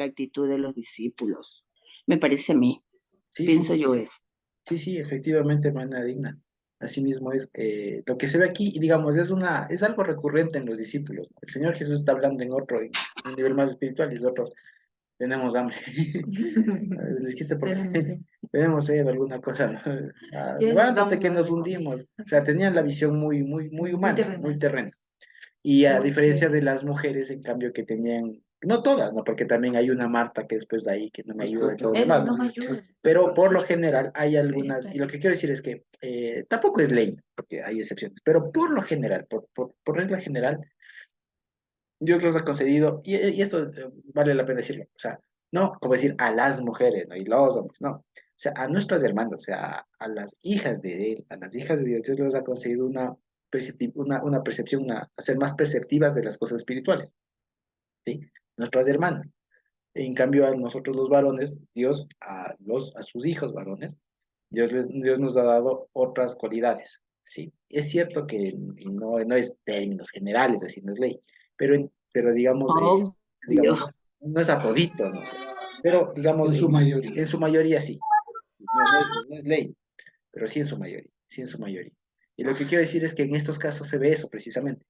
actitud de los discípulos. Me parece a mí, sí, pienso sí, yo eso. Sí, efectivamente, hermana Digna. Así mismo es lo que se ve aquí, y digamos, es algo recurrente en los discípulos, ¿no? El Señor Jesús está hablando en un nivel más espiritual, y nosotros tenemos hambre. Le dijiste porque tenemos sed o alguna cosa, ¿no? Levántate que nos hundimos. O sea, tenían la visión muy humana, muy terrena. Y a diferencia de las mujeres, en cambio, que tenían, no todas, ¿no? Porque también hay una Marta que después de ahí que no me ayuda y todo lo demás, ¿no? Pero por lo general hay algunas, y lo que quiero decir es que tampoco es ley, porque hay excepciones, pero por lo general, por regla general, Dios los ha concedido, y esto vale la pena decirlo, o sea, no como decir a las mujeres, ¿no? Y los hombres, no. O sea, a nuestras hermanas, o sea, a las hijas de Él, a las hijas de Dios, Dios les ha concedido una percepción, a ser más perceptivas de las cosas espirituales, ¿sí? Nuestras hermanas. En cambio, a nosotros los varones, Dios, a sus hijos varones, Dios nos ha dado otras cualidades, ¿sí? Es cierto que no es términos generales, es decir, no es ley, pero Obvio. digamos, no es a toditos, ¿no? Pero digamos, En su mayoría. en su mayoría sí. No es ley, pero sí en su mayoría, sí en su mayoría. Y lo que quiero decir es que en estos casos se ve eso precisamente,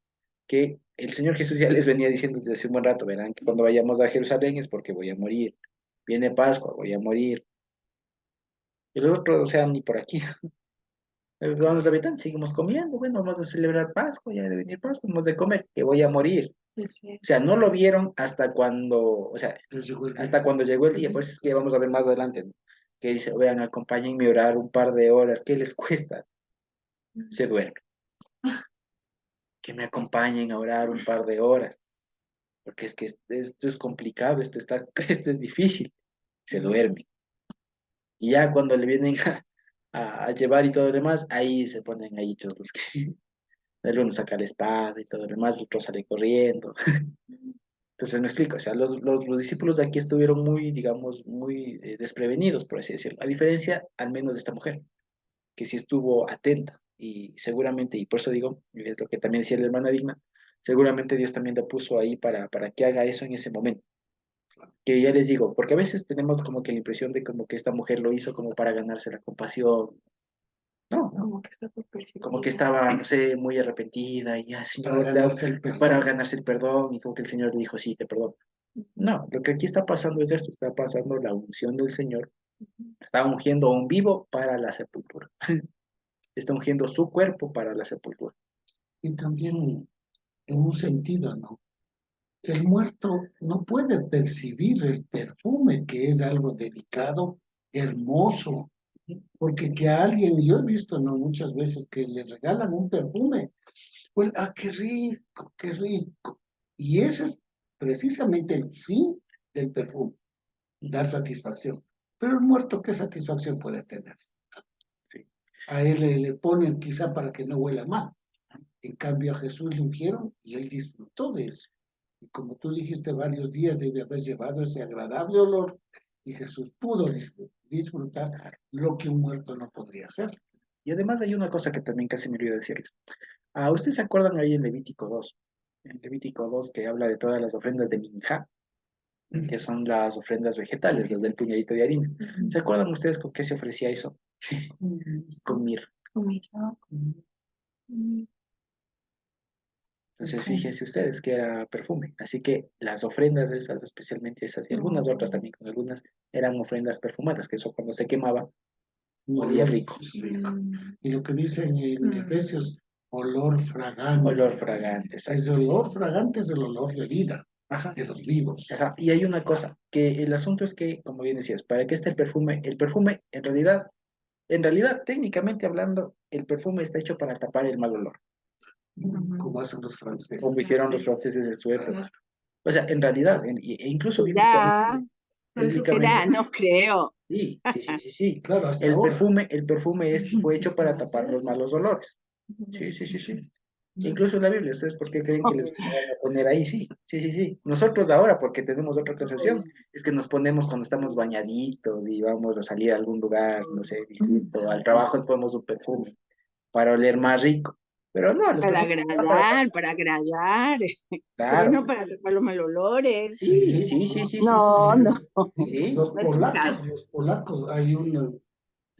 que el Señor Jesús ya les venía diciendo desde hace un buen rato, verán que cuando vayamos a Jerusalén es porque voy a morir, viene Pascua, voy a morir. Y los otros, o sea, ni por aquí. Vamos a habitantes, seguimos comiendo, bueno, vamos a celebrar Pascua, ya de venir Pascua, vamos de comer, que voy a morir. O sea, no lo vieron hasta cuando, o sea, hasta cuando llegó el día, por eso es que vamos a ver más adelante, ¿no? Que dice, vean, acompáñenme a orar un par de horas, ¿qué les cuesta? Se duermen. Que me acompañen a orar un par de horas, porque es que esto es complicado, esto es difícil, se duermen. Y ya cuando le vienen a llevar y todo lo demás, ahí se ponen ahí todos los que el uno saca la espada y todo lo demás, el otro sale corriendo. Entonces me explico, o sea, los discípulos de aquí estuvieron muy, digamos, muy desprevenidos, por así decirlo, a diferencia al menos de esta mujer, que sí estuvo atenta y seguramente, y por eso digo, y es lo que también decía la hermana Digna, seguramente Dios también la puso ahí para que haga eso en ese momento. Que ya les digo, porque a veces tenemos como que la impresión de como que esta mujer lo hizo como para ganarse la compasión. No, como que estaba, no sé, muy arrepentida y ya, Señor, para ganarse el perdón, y como que el Señor le dijo, sí, te perdono. No, lo que aquí está pasando es esto, está pasando la unción del Señor, está ungiendo a un vivo para la sepultura, está ungiendo su cuerpo para la sepultura. Y también, en un sentido, ¿no? El muerto no puede percibir el perfume, que es algo delicado, hermoso, porque que a alguien, yo he visto, ¿no? Muchas veces que le regalan un perfume, pues, qué rico, qué rico. Y ese es precisamente el fin del perfume, dar satisfacción. Pero el muerto, ¿qué satisfacción puede tener? Sí. A él le ponen quizá para que no huela mal. En cambio a Jesús le ungieron y él disfrutó de eso. Y como tú dijiste, varios días debe haber llevado ese agradable olor y Jesús pudo disfrutar lo que un muerto no podría hacer. Y además hay una cosa que también casi me olvidé decirles. ¿Ustedes se acuerdan ahí en Levítico 2? En Levítico 2 que habla de todas las ofrendas de Minjá, que son las ofrendas vegetales, las del puñadito de harina. ¿Se acuerdan ustedes con qué se ofrecía eso? Con mirra. Entonces fíjense ustedes que era perfume. Así que las ofrendas esas, especialmente esas y algunas otras también, con algunas, eran ofrendas perfumadas, que eso cuando se quemaba, olía rico. Y lo que dicen en Efesios, olor fragante. Olor fragante, exacto. Ese olor fragante es el olor de vida, Ajá. de los vivos. Ajá. Y hay una cosa, que el asunto es que, como bien decías, para que esté el perfume en realidad, técnicamente hablando, el perfume está hecho para tapar el mal olor. Como hacen los franceses. Como hicieron los franceses en su época. O sea, en realidad, e incluso ¿Será? bíblicamente, No creo. sí. Claro, hasta ahora. El perfume fue hecho para tapar los malos olores. Sí. Incluso en la Biblia, ¿ustedes por qué creen que les van a poner ahí? Sí. Nosotros ahora, porque tenemos otra concepción, es que nos ponemos cuando estamos bañaditos y vamos a salir a algún lugar, no sé, distinto, al trabajo, nos ponemos un perfume para oler más rico. Pero no, los Para perfumes agradar, para agradar. Pero claro. no para tapar los mal olores. Sí. No. Sí. Los No es tu caso. polacos, hay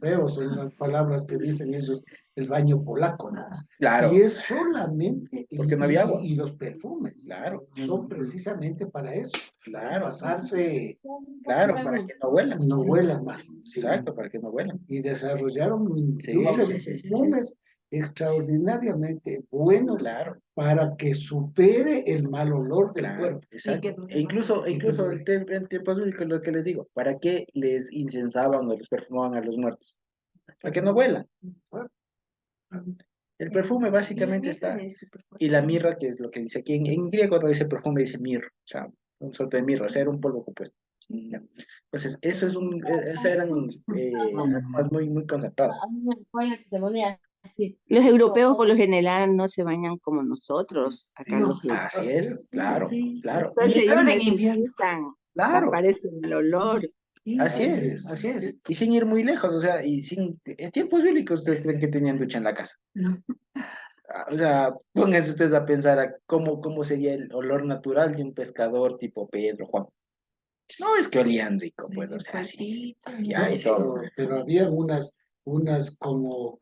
feos en las palabras que dicen ellos, el baño polaco, ¿no? Claro, Y es solamente, porque no había agua. y los perfumes, Claro. son precisamente para eso, Claro, pasarse, claro, para que no huelan. no huelan mal. Sí. Exacto, para que no huelan. Y desarrollaron Sí, industria sí, de sí, sí, sí. perfumes extraordinariamente buenos Claro, para que supere el mal olor del claro, cuerpo. exacto. E incluso Y que dure. en tiempos bíblicos, lo que les digo, ¿para qué les incensaban o les perfumaban a los muertos? Para que no huelan. El perfume básicamente está, y la mirra, que es lo que dice aquí, en griego no dice perfume, dice mirra, o sea, un sorte de mirra, o sea, era un polvo compuesto. ¿Ya? Entonces, esos eran aromas muy, muy concentrados. Los europeos por lo general no se bañan como nosotros, acá No. lo que... Así es, claro, Sí, claro. Entonces Y ellos peor en invierno. necesitan, claro, aparece el olor. Sí, así Así es, es. así es. Y sin ir muy lejos, o sea, y sin, en tiempos bíblicos ustedes creen que tenían ducha en la casa. no. O sea, pónganse ustedes a pensar a cómo sería el olor natural de un pescador tipo Pedro, Juan. No es que olían rico, pues, o sea, sí, ya No, y todo. pero había unas como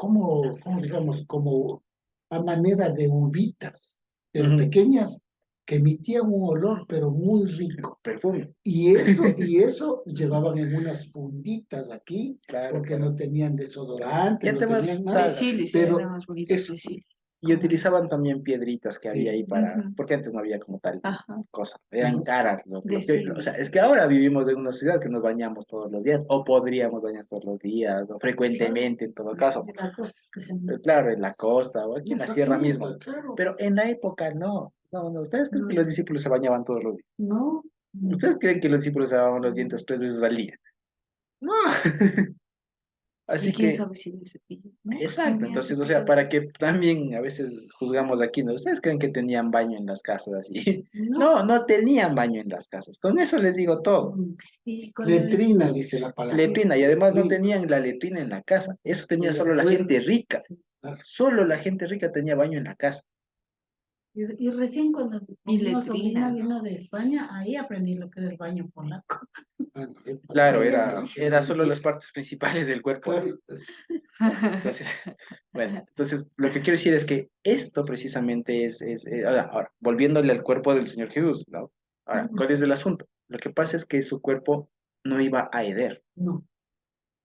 digamos, como a manera de uvitas, pero Ujú. pequeñas, que emitían un olor, pero muy rico. Perfume, Y eso llevaban en unas funditas aquí, claro, porque claro. no tenían desodorante, Ya no temas tenían nada. De tal, Chile, sí, Pero eran más bonitos eso, de Chile. y utilizaban también piedritas que había sí, ahí para, Ujú. porque antes no había como tal Ajá. cosa, eran caras. De O sea, Chile, es sí. que ahora vivimos en una ciudad que nos bañamos todos los días, o podríamos bañar todos los días, o frecuentemente en todo caso. De las cosas que se Claro, en la costa o aquí en la mucho sierra mismo. tiempo, claro. Pero en la época no. No, no. ¿Ustedes creen que No. los discípulos se bañaban todos los días? No. ¿Ustedes creen que los discípulos se lavaban los dientes 3 veces al día? No. Así Y quién que, sabe si de cepillo. No, pues exacto. tenía Entonces, o sea, cepillo. para que también a veces juzgamos aquí, ¿no? ¿Ustedes creen que tenían baño en las casas así? No. No, no tenían baño en las casas. Con eso les digo todo. Y con Letrina, dice la palabra. Letrina, y además no Letrina. tenían la letrina en la casa. Eso tenía Oye, solo la fue- gente rica. claro. Solo la gente rica tenía baño en la casa. y recién cuando Y una sobrina letrina, ¿no? vino de España, ahí aprendí lo que era el baño polaco. Bueno, Claro, Ella era solo y- las partes principales del cuerpo. claro, Entonces, bueno, entonces lo que quiero decir es que esto precisamente ahora, volviéndole al cuerpo del Señor Jesús, ¿no? Ahora, ¿cuál es el asunto? Lo que pasa es que su cuerpo no iba a heder. No,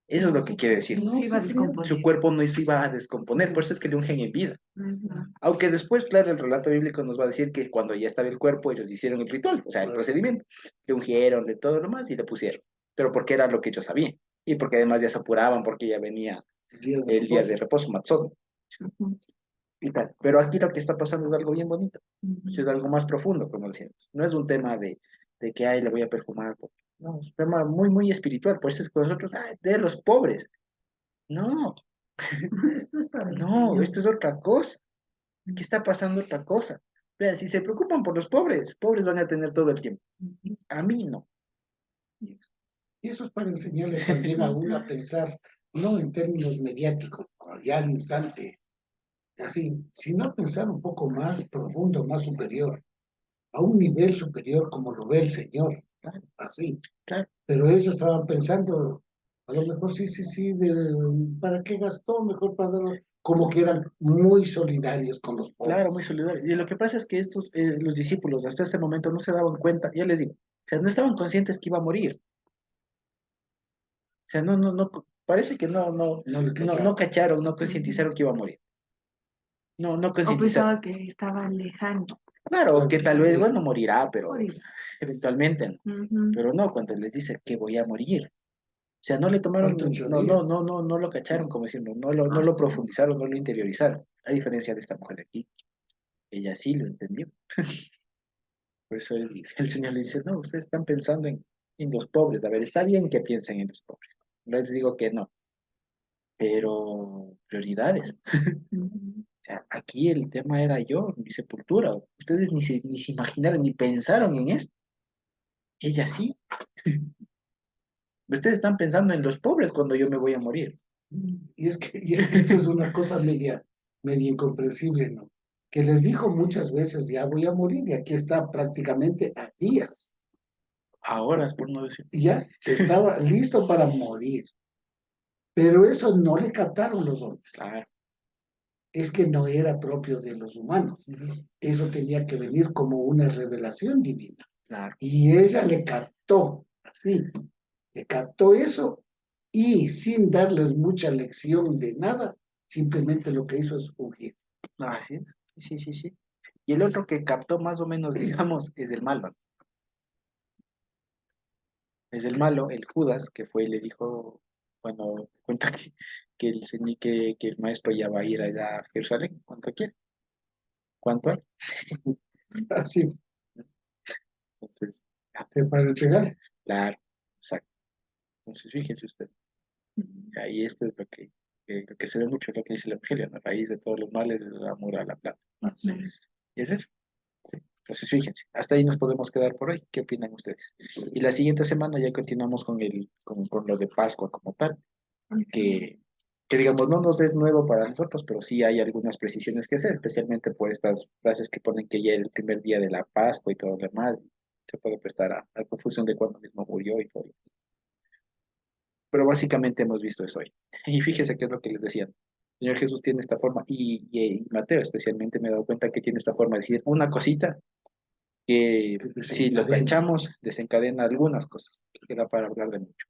Eso es lo que quiere decir. no se iba a Su descomponer. cuerpo no se iba a descomponer, por eso es que le ungen en vida. Ujú. Aunque después, claro, el relato bíblico nos va a decir que cuando ya estaba el cuerpo, ellos hicieron el ritual, o sea, el procedimiento. Le ungieron de todo lo más y le pusieron. Pero porque era lo que ellos sabían. Y porque además ya se apuraban, porque ya venía el día de reposo, Matzot, Ujú. y tal. Pero aquí lo que está pasando es algo bien bonito. Ujú. Es algo más profundo, como decíamos. No es un tema de que, ay, le voy a perfumar. No, es un tema muy, muy espiritual. Por eso es que nosotros, ay, de los pobres. No, Esto es para el no, Señor. esto es otra cosa. Aquí está pasando otra cosa. Vean, si se preocupan por los pobres van a tener todo el tiempo. Ujú. A mí no. y eso es para enseñarle también a uno a pensar, no en términos mediáticos, ya al instante, así, sino pensar un poco más profundo, más superior, a un nivel superior como lo ve el Señor, así. Claro, Pero ellos estaban pensando, a lo mejor sí, ¿para qué gastó? Mejor para darlo. Como que eran muy solidarios con los claro, muy pobres. solidario. Y lo que pasa es que los discípulos, hasta este momento no se daban cuenta, ya les digo, o sea, no estaban conscientes que iba a morir. O sea, parece que No le no cachaban. cacharon, no concientizaron que iba a morir. No O concientizaron. pensaba que estaba lejano. Claro, que tal vez, Sí. bueno, morirá, pero Morir. eventualmente no. Ujú. Pero no, cuando les dice que voy a morir. O sea, no le tomaron, Faltan 8 días. no lo cacharon, como decirlo, no lo profundizaron, no lo interiorizaron. A diferencia de esta mujer de aquí, ella sí lo entendió. Por eso el Señor le dice, no, ustedes están pensando en los pobres. A ver, está bien que piensen en los pobres. No les digo que no, pero prioridades. Ujú. O sea, aquí el tema era yo, mi sepultura. Ustedes ni se imaginaron, ni pensaron en esto. Ella sí. Ustedes están pensando en los pobres cuando yo me voy a morir. Y es que eso es una cosa media incomprensible, ¿no? Que les dijo muchas veces, ya voy a morir, y aquí está prácticamente a días. A horas, por no decir. Y ya estaba listo para morir. Pero eso no le captaron los hombres. Claro. Es que no era propio de los humanos. Eso tenía que venir como una revelación divina. Claro. Y ella le captó, así, le captó eso y sin darles mucha lección de nada, simplemente lo que hizo es ungir. Así es. Sí, sí, sí. Y el otro que captó más o menos, digamos, es el malo. Es el malo, el Judas, que fue y le dijo, bueno, cuenta que que el maestro ya va a ir allá a Jerusalén. ¿Cuánto quiere? ¿Cuánto hay? Así, Entonces, ah, para entregar. claro, exacto. Entonces, fíjense usted, ahí esto es lo que se ve mucho, lo que dice el Evangelio, ¿no? La raíz de todos los males es el amor a la plata. Ujú. Y es eso. Entonces, fíjense, hasta ahí nos podemos quedar por hoy. ¿Qué opinan ustedes? Y la siguiente semana ya continuamos con lo de Pascua como tal, que, que digamos no nos es nuevo para nosotros, pero sí hay algunas precisiones que hacer, especialmente por estas frases que ponen que ya era el primer día de la Pascua y todo lo demás. Se puede prestar a confusión de cuándo mismo murió y todo. Pero básicamente hemos visto eso hoy. Y fíjese qué es lo que les decía. El Señor Jesús tiene esta forma, y Mateo especialmente me he dado cuenta que tiene esta forma de decir una cosita que Que si lo desencadena. cachamos, desencadena algunas cosas, que da para hablar de mucho,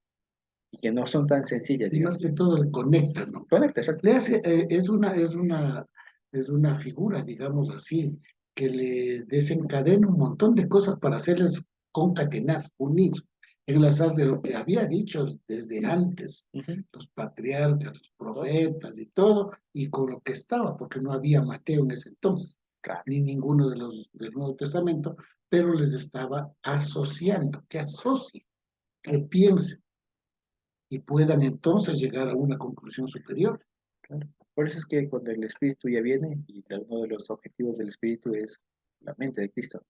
y que no son tan sencillas, Y más digamos. que todo el conecta, ¿no? Conecta, exacto. Le hace, es una figura, digamos así, que le desencadena un montón de cosas para hacerles concatenar, unir, enlazar de lo que había dicho desde antes, Ujú. los patriarcas, los profetas y todo, y con lo que estaba, porque no había Mateo en ese entonces, Claro. ni ninguno de los del Nuevo Testamento, pero les estaba asociando, que asocien, que piensen y puedan entonces llegar a una conclusión superior. Claro. Por eso es que cuando el Espíritu ya viene, y uno de los objetivos del Espíritu es la mente de Cristo,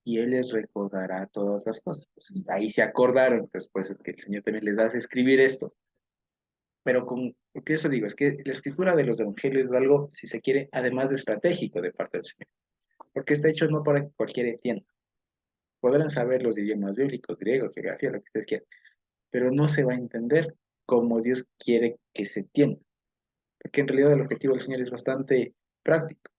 y Él les recordará todas las cosas. Entonces, ahí se acordaron, después es que el Señor también les hace escribir esto. Pero porque eso digo, es que la escritura de los evangelios es algo, si se quiere, además de estratégico de parte del Señor, porque está hecho no para que cualquiera entienda. Podrán saber los idiomas bíblicos, griego, geografía, lo que ustedes quieran, pero no se va a entender como Dios quiere que se entienda, porque en realidad el objetivo del Señor es bastante práctico.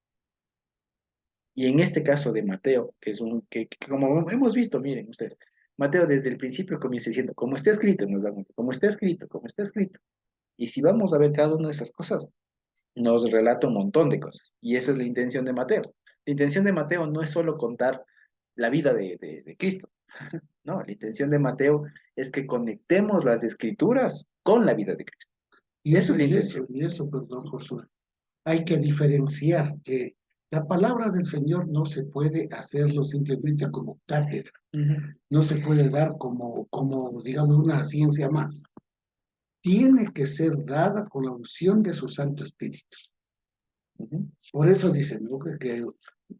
Y en este caso de Mateo, que es que como hemos visto, miren ustedes, Mateo desde el principio comienza diciendo, como está escrito, nos damos, como está escrito, como está escrito. Y si vamos a ver cada una de esas cosas, nos relata un montón de cosas. Y esa es la intención de Mateo. La intención de Mateo no es solo contar la vida de Cristo, no, la intención de Mateo es que conectemos las escrituras con la vida de Cristo. Esa es la intención. Perdón, Josué, hay que diferenciar que la palabra del Señor no se puede hacerlo simplemente como cátedra, Ujú, no se puede dar como, digamos, una ciencia más. Tiene que ser dada con la unción de su Santo Espíritu. ujú. Por eso dicen, ¿no? Que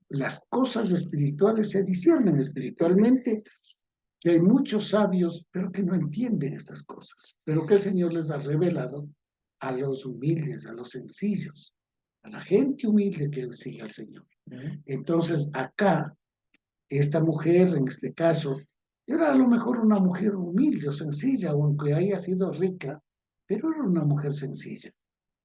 las cosas espirituales se disciernen espiritualmente, que hay muchos sabios, pero que no entienden estas cosas, pero que el Señor les ha revelado a los humildes, a los sencillos, a la gente humilde que sigue al Señor. Ujú. Entonces, acá, esta mujer, en este caso, era a lo mejor una mujer humilde o sencilla, aunque haya sido rica, pero era una mujer sencilla.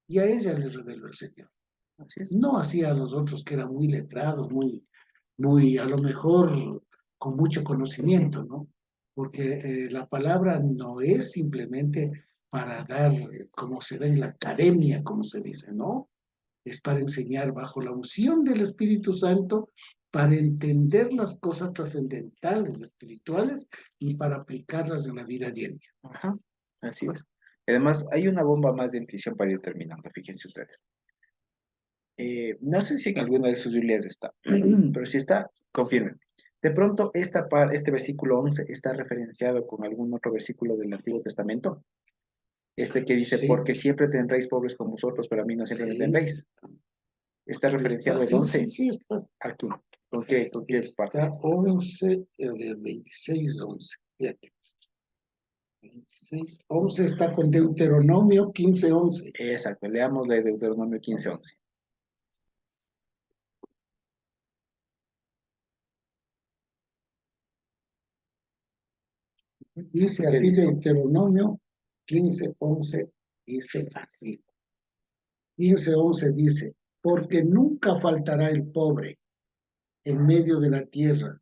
Y a ella le reveló el Señor. Así es. No hacía a los otros que eran muy letrados, a lo mejor con mucho conocimiento, ¿no? Porque la palabra no es simplemente para dar, como se da en la academia, como se dice, ¿no? Es para enseñar bajo la unción del Espíritu Santo, para entender las cosas trascendentales, espirituales, y para aplicarlas en la vida diaria. Ajá, así es. Además, hay una bomba más de intuición para ir terminando, fíjense ustedes. No sé si en alguna de sus Biblias está, pero si está, confirmen. De pronto, este versículo 11 está referenciado con algún otro versículo del Antiguo Testamento. Este que dice, Sí, porque siempre tendréis pobres con vosotros, pero a mí no siempre me sí, tendréis. Está referenciado el sí, 11 sí, sí, está. aquí. ¿Con qué parte? Está 11, el 26, 11. Fíjate. 26, 11 está con Deuteronomio 15, 11. Exacto, leamos de Deuteronomio 15:11. Dice ¿Qué así dice? Deuteronomio 15, 11. Dice así. 15:11 dice, porque nunca faltará el pobre en medio de la tierra.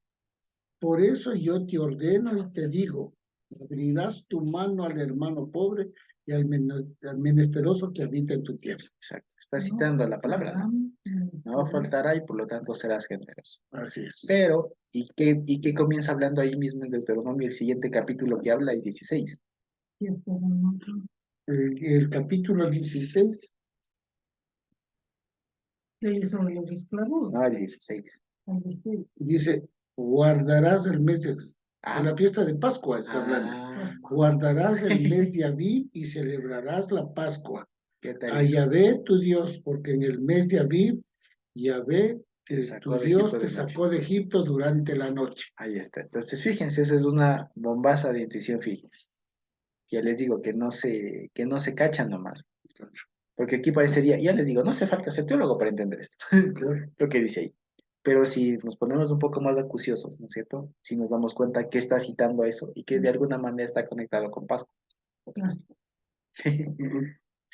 Por eso yo te ordeno y te digo, abrirás tu mano al hermano pobre y al menesteroso que habita en tu tierra. Exacto. Está citando la palabra, ¿no? No faltará y por lo tanto serás generoso. Así es. Pero, ¿y qué comienza hablando ahí mismo en Deuteronomio, el siguiente capítulo que habla, el 16? El capítulo 16. Sobre los esclavos. No, el 16. Dice, guardarás el mes de Ah, la fiesta de Pascua, está hablando. ah, Guardarás el mes de Abib y celebrarás la Pascua ¿qué tal a eso? Yahvé tu Dios, porque en el mes de Abib, Yahvé Sacó tu de Dios Egipto te de noche. sacó de Egipto durante la noche. Ahí está. Entonces, fíjense, esa es una bombaza de intuición, fíjense. Ya les digo que no se cachan nomás. Porque aquí parecería, ya les digo, no hace falta ser teólogo para entender esto. Lo que dice ahí. Pero si nos ponemos un poco más acuciosos, ¿no es cierto? Si nos damos cuenta que está citando eso y que de alguna manera está conectado con Pascua. Sí,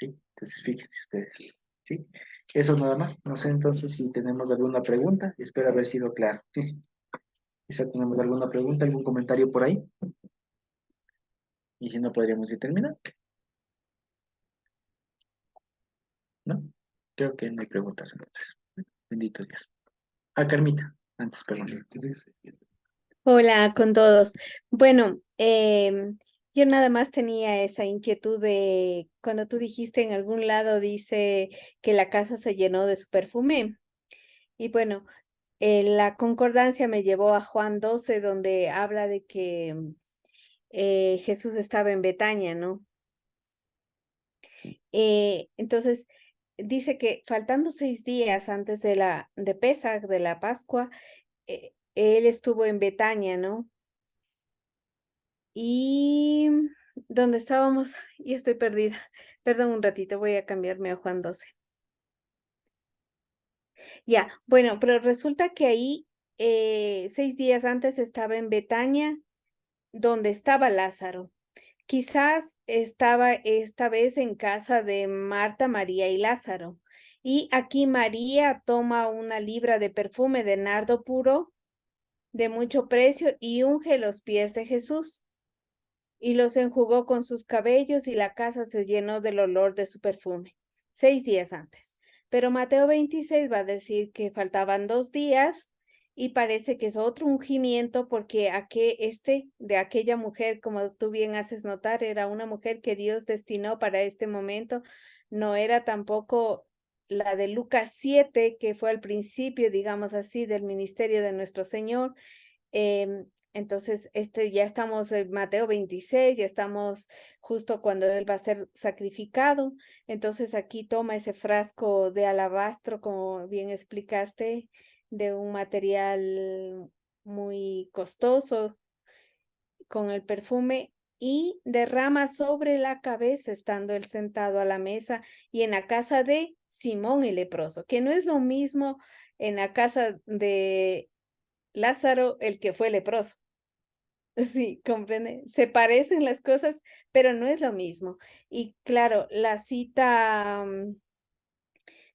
entonces fíjense ustedes. Sí, eso nada más. No sé entonces si tenemos alguna pregunta. Espero haber sido claro. Quizá tenemos alguna pregunta, algún comentario por ahí. Y si no, podríamos ir terminando. ¿No? Creo que no hay preguntas entonces. Bendito Dios. Ah, Carmita, antes, perdón. Hola con todos. Bueno, yo nada más tenía esa inquietud de cuando tú dijiste en algún lado dice que la casa se llenó de su perfume. Y bueno, la concordancia me llevó a Juan 12, donde habla de que Jesús estaba en Betania, ¿no? Entonces, dice que faltando 6 días antes de Pesaj, de la Pascua, él estuvo en Betania, ¿no? Y donde estábamos, y estoy perdida. Perdón un ratito, voy a cambiarme a Juan 12. Ya, bueno, pero resulta que ahí 6 días antes estaba en Betania, donde estaba Lázaro. Quizás estaba esta vez en casa de Marta, María y Lázaro. Y aquí María toma una libra de perfume de nardo puro de mucho precio y unge los pies de Jesús y los enjugó con sus cabellos y la casa se llenó del olor de su perfume. 6 días antes. Pero Mateo 26 va a decir que faltaban 2 días y parece que es otro ungimiento porque de aquella mujer, como tú bien haces notar, era una mujer que Dios destinó para este momento. No era tampoco la de Lucas 7, que fue al principio, digamos así, del ministerio de nuestro Señor. Entonces, ya estamos en Mateo 26, ya estamos justo cuando él va a ser sacrificado. Entonces, aquí toma ese frasco de alabastro, como bien explicaste, de un material muy costoso con el perfume y derrama sobre la cabeza, estando él sentado a la mesa y en la casa de Simón el leproso, que no es lo mismo en la casa de Lázaro, el que fue leproso. Sí, comprende. Se parecen las cosas, pero no es lo mismo. Y claro, la cita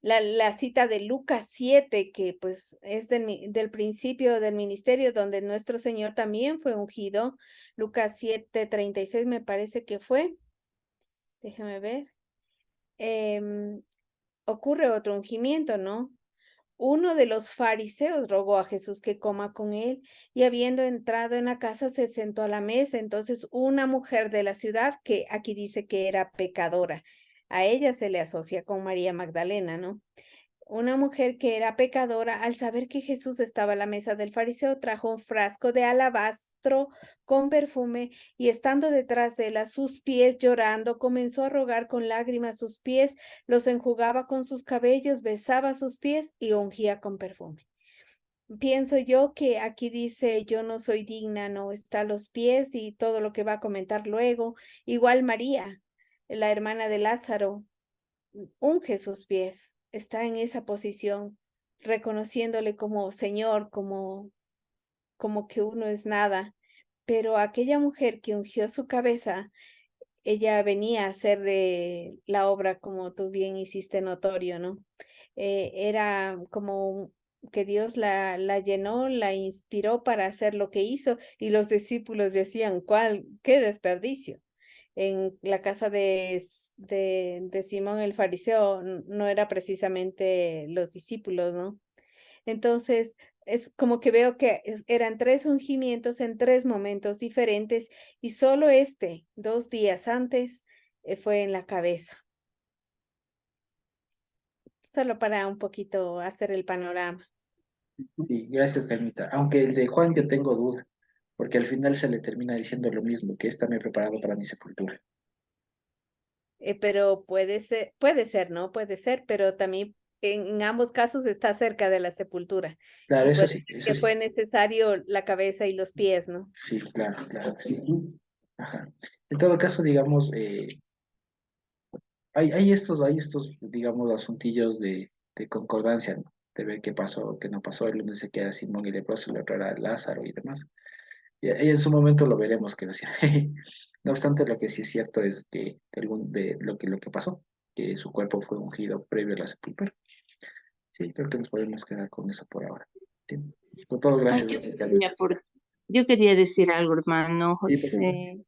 de Lucas 7, que pues es del principio del ministerio, donde nuestro Señor también fue ungido. Lucas 7:36 me parece que fue. Déjame ver. Ocurre otro ungimiento, ¿no? Uno de los fariseos rogó a Jesús que coma con él, y habiendo entrado en la casa se sentó a la mesa. Entonces una mujer de la ciudad, que aquí dice que era pecadora, a ella se le asocia con María Magdalena, ¿no? Una mujer que era pecadora, al saber que Jesús estaba a la mesa del fariseo, trajo un frasco de alabastro con perfume y estando detrás de él a sus pies llorando, comenzó a rogar con lágrimas sus pies, los enjugaba con sus cabellos, besaba sus pies y ungía con perfume. Pienso yo que aquí dice, yo no soy digna, no está a los pies y todo lo que va a comentar luego. Igual María, la hermana de Lázaro, unge sus pies, está en esa posición, reconociéndole como Señor, como que uno es nada. Pero aquella mujer que ungió su cabeza ella venía a hacer la obra como tú bien hiciste notorio, ¿no? Era como que Dios la llenó, la inspiró para hacer lo que hizo y los discípulos decían, qué desperdicio. En la casa de Simón el fariseo no era precisamente los discípulos, ¿no? Entonces, es como que veo que eran 3 ungimientos en 3 momentos diferentes y solo 2 días antes, fue en la cabeza. Solo para un poquito hacer el panorama. Sí, gracias, Carmita. Aunque el de Juan yo tengo duda, porque al final se le termina diciendo lo mismo, que está me preparado para mi sepultura. Pero puede ser, ¿no? Puede ser, pero también en ambos casos está cerca de la sepultura Claro, y eso puede sí, ser eso que sí. fue necesario la cabeza y los pies, ¿no? Sí, claro, claro, sí. Ajá. En todo caso, digamos, hay estos, digamos, asuntillos de concordancia, ¿no? De ver qué pasó, qué no pasó. El uno dice que era Simón y leproso, el otro era Lázaro y demás. Y en su momento lo veremos, que decir. No obstante, lo que sí es cierto es que de lo que pasó, que su cuerpo fue ungido previo a la sepultura. Sí, creo que nos podemos quedar con eso por ahora. Sí. Con todo, Ay, gracias, gracias, Carmen. yo quería decir algo, hermano Sí, por favor. José.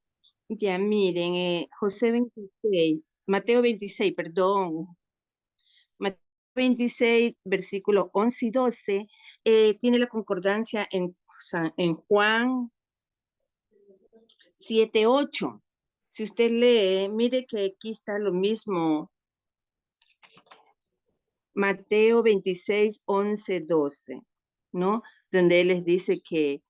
Ya miren, José 26, Mateo 26, perdón. Mateo 26, versículos 11 y 12, tiene la concordancia en Juan 7, 8. Si usted lee, mire que aquí está lo mismo. Mateo 26, 11, 12, ¿no? Donde él les dice que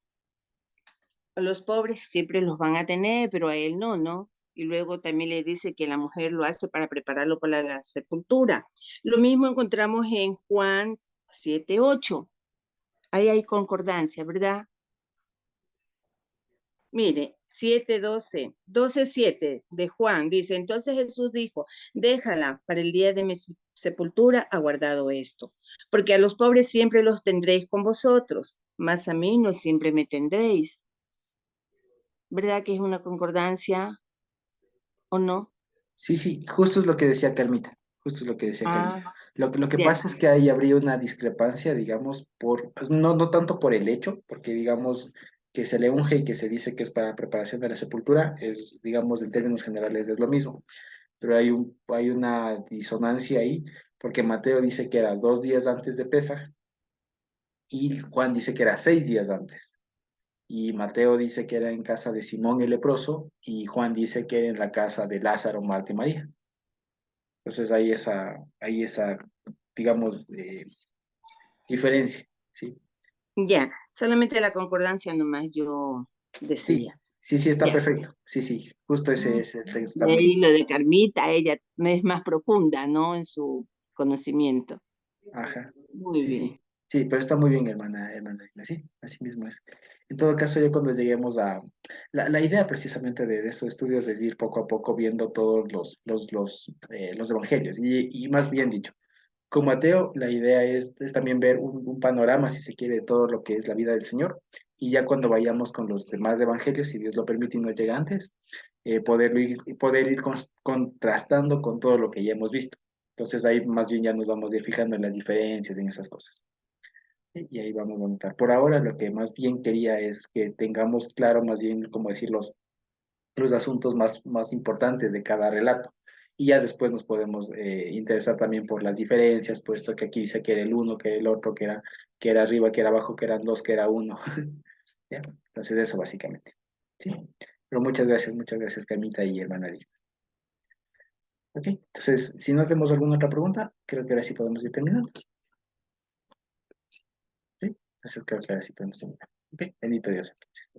a los pobres siempre los van a tener, pero a él no, ¿no? Y luego también le dice que la mujer lo hace para prepararlo para la sepultura. Lo mismo encontramos en Juan 7, 8. Ahí hay concordancia, ¿verdad? Mire, 7, 12, 12, 7 de Juan dice, entonces Jesús dijo, déjala para el día de mi sepultura, ha guardado esto, porque a los pobres siempre los tendréis con vosotros, mas a mí no siempre me tendréis. ¿Verdad que es una concordancia o no? Sí, sí, justo es lo que decía Carmita, justo es lo que decía Ah, Carmita. Lo que ya. pasa es que ahí habría una discrepancia, digamos, pues, no tanto por el hecho, porque digamos que se le unge y que se dice que es para preparación de la sepultura, es, digamos, en términos generales es lo mismo, pero hay una disonancia ahí, porque Mateo dice que era 2 días antes de Pesaj y Juan dice que era 6 días antes. Y Mateo dice que era en casa de Simón el leproso y Juan dice que era en la casa de Lázaro, Marta y María. Entonces hay esa, digamos, diferencia, ¿sí? Ya, solamente la concordancia nomás yo Sí, decía. sí, está Ya. perfecto. Sí, sí, justo ese texto está Y muy ahí bien. lo de Carmita, ella es más profunda, ¿no? En su conocimiento. Ajá, Muy sí, bien. sí. Sí, pero está muy bien, hermana Isla, sí, así mismo es. En todo caso, ya cuando lleguemos a... La idea precisamente de estos estudios es ir poco a poco viendo todos los evangelios. Y más bien dicho, con Mateo, la idea es también ver un panorama, si se quiere, de todo lo que es la vida del Señor. Y ya cuando vayamos con los demás evangelios, si Dios lo permite y no llega antes, poder ir contrastando con todo lo que ya hemos visto. Entonces ahí más bien ya nos vamos a ir fijando en las diferencias, en esas cosas. Y ahí vamos a notar. Por ahora lo que más bien quería es que tengamos claro más bien, como decir, los asuntos más importantes de cada relato. Y ya después nos podemos interesar también por las diferencias, puesto que aquí dice que era el uno, que era el otro, que era arriba, que era abajo, que eran dos, que era uno. ¿Ya? Entonces eso básicamente. Sí. Pero muchas gracias, Carmita y hermana Liz. Ok, entonces, si no tenemos alguna otra pregunta, creo que ahora sí podemos ir terminando. ¿Sí? Entonces creo que ahora sí podemos terminar. Ok, bendito Dios. Entonces.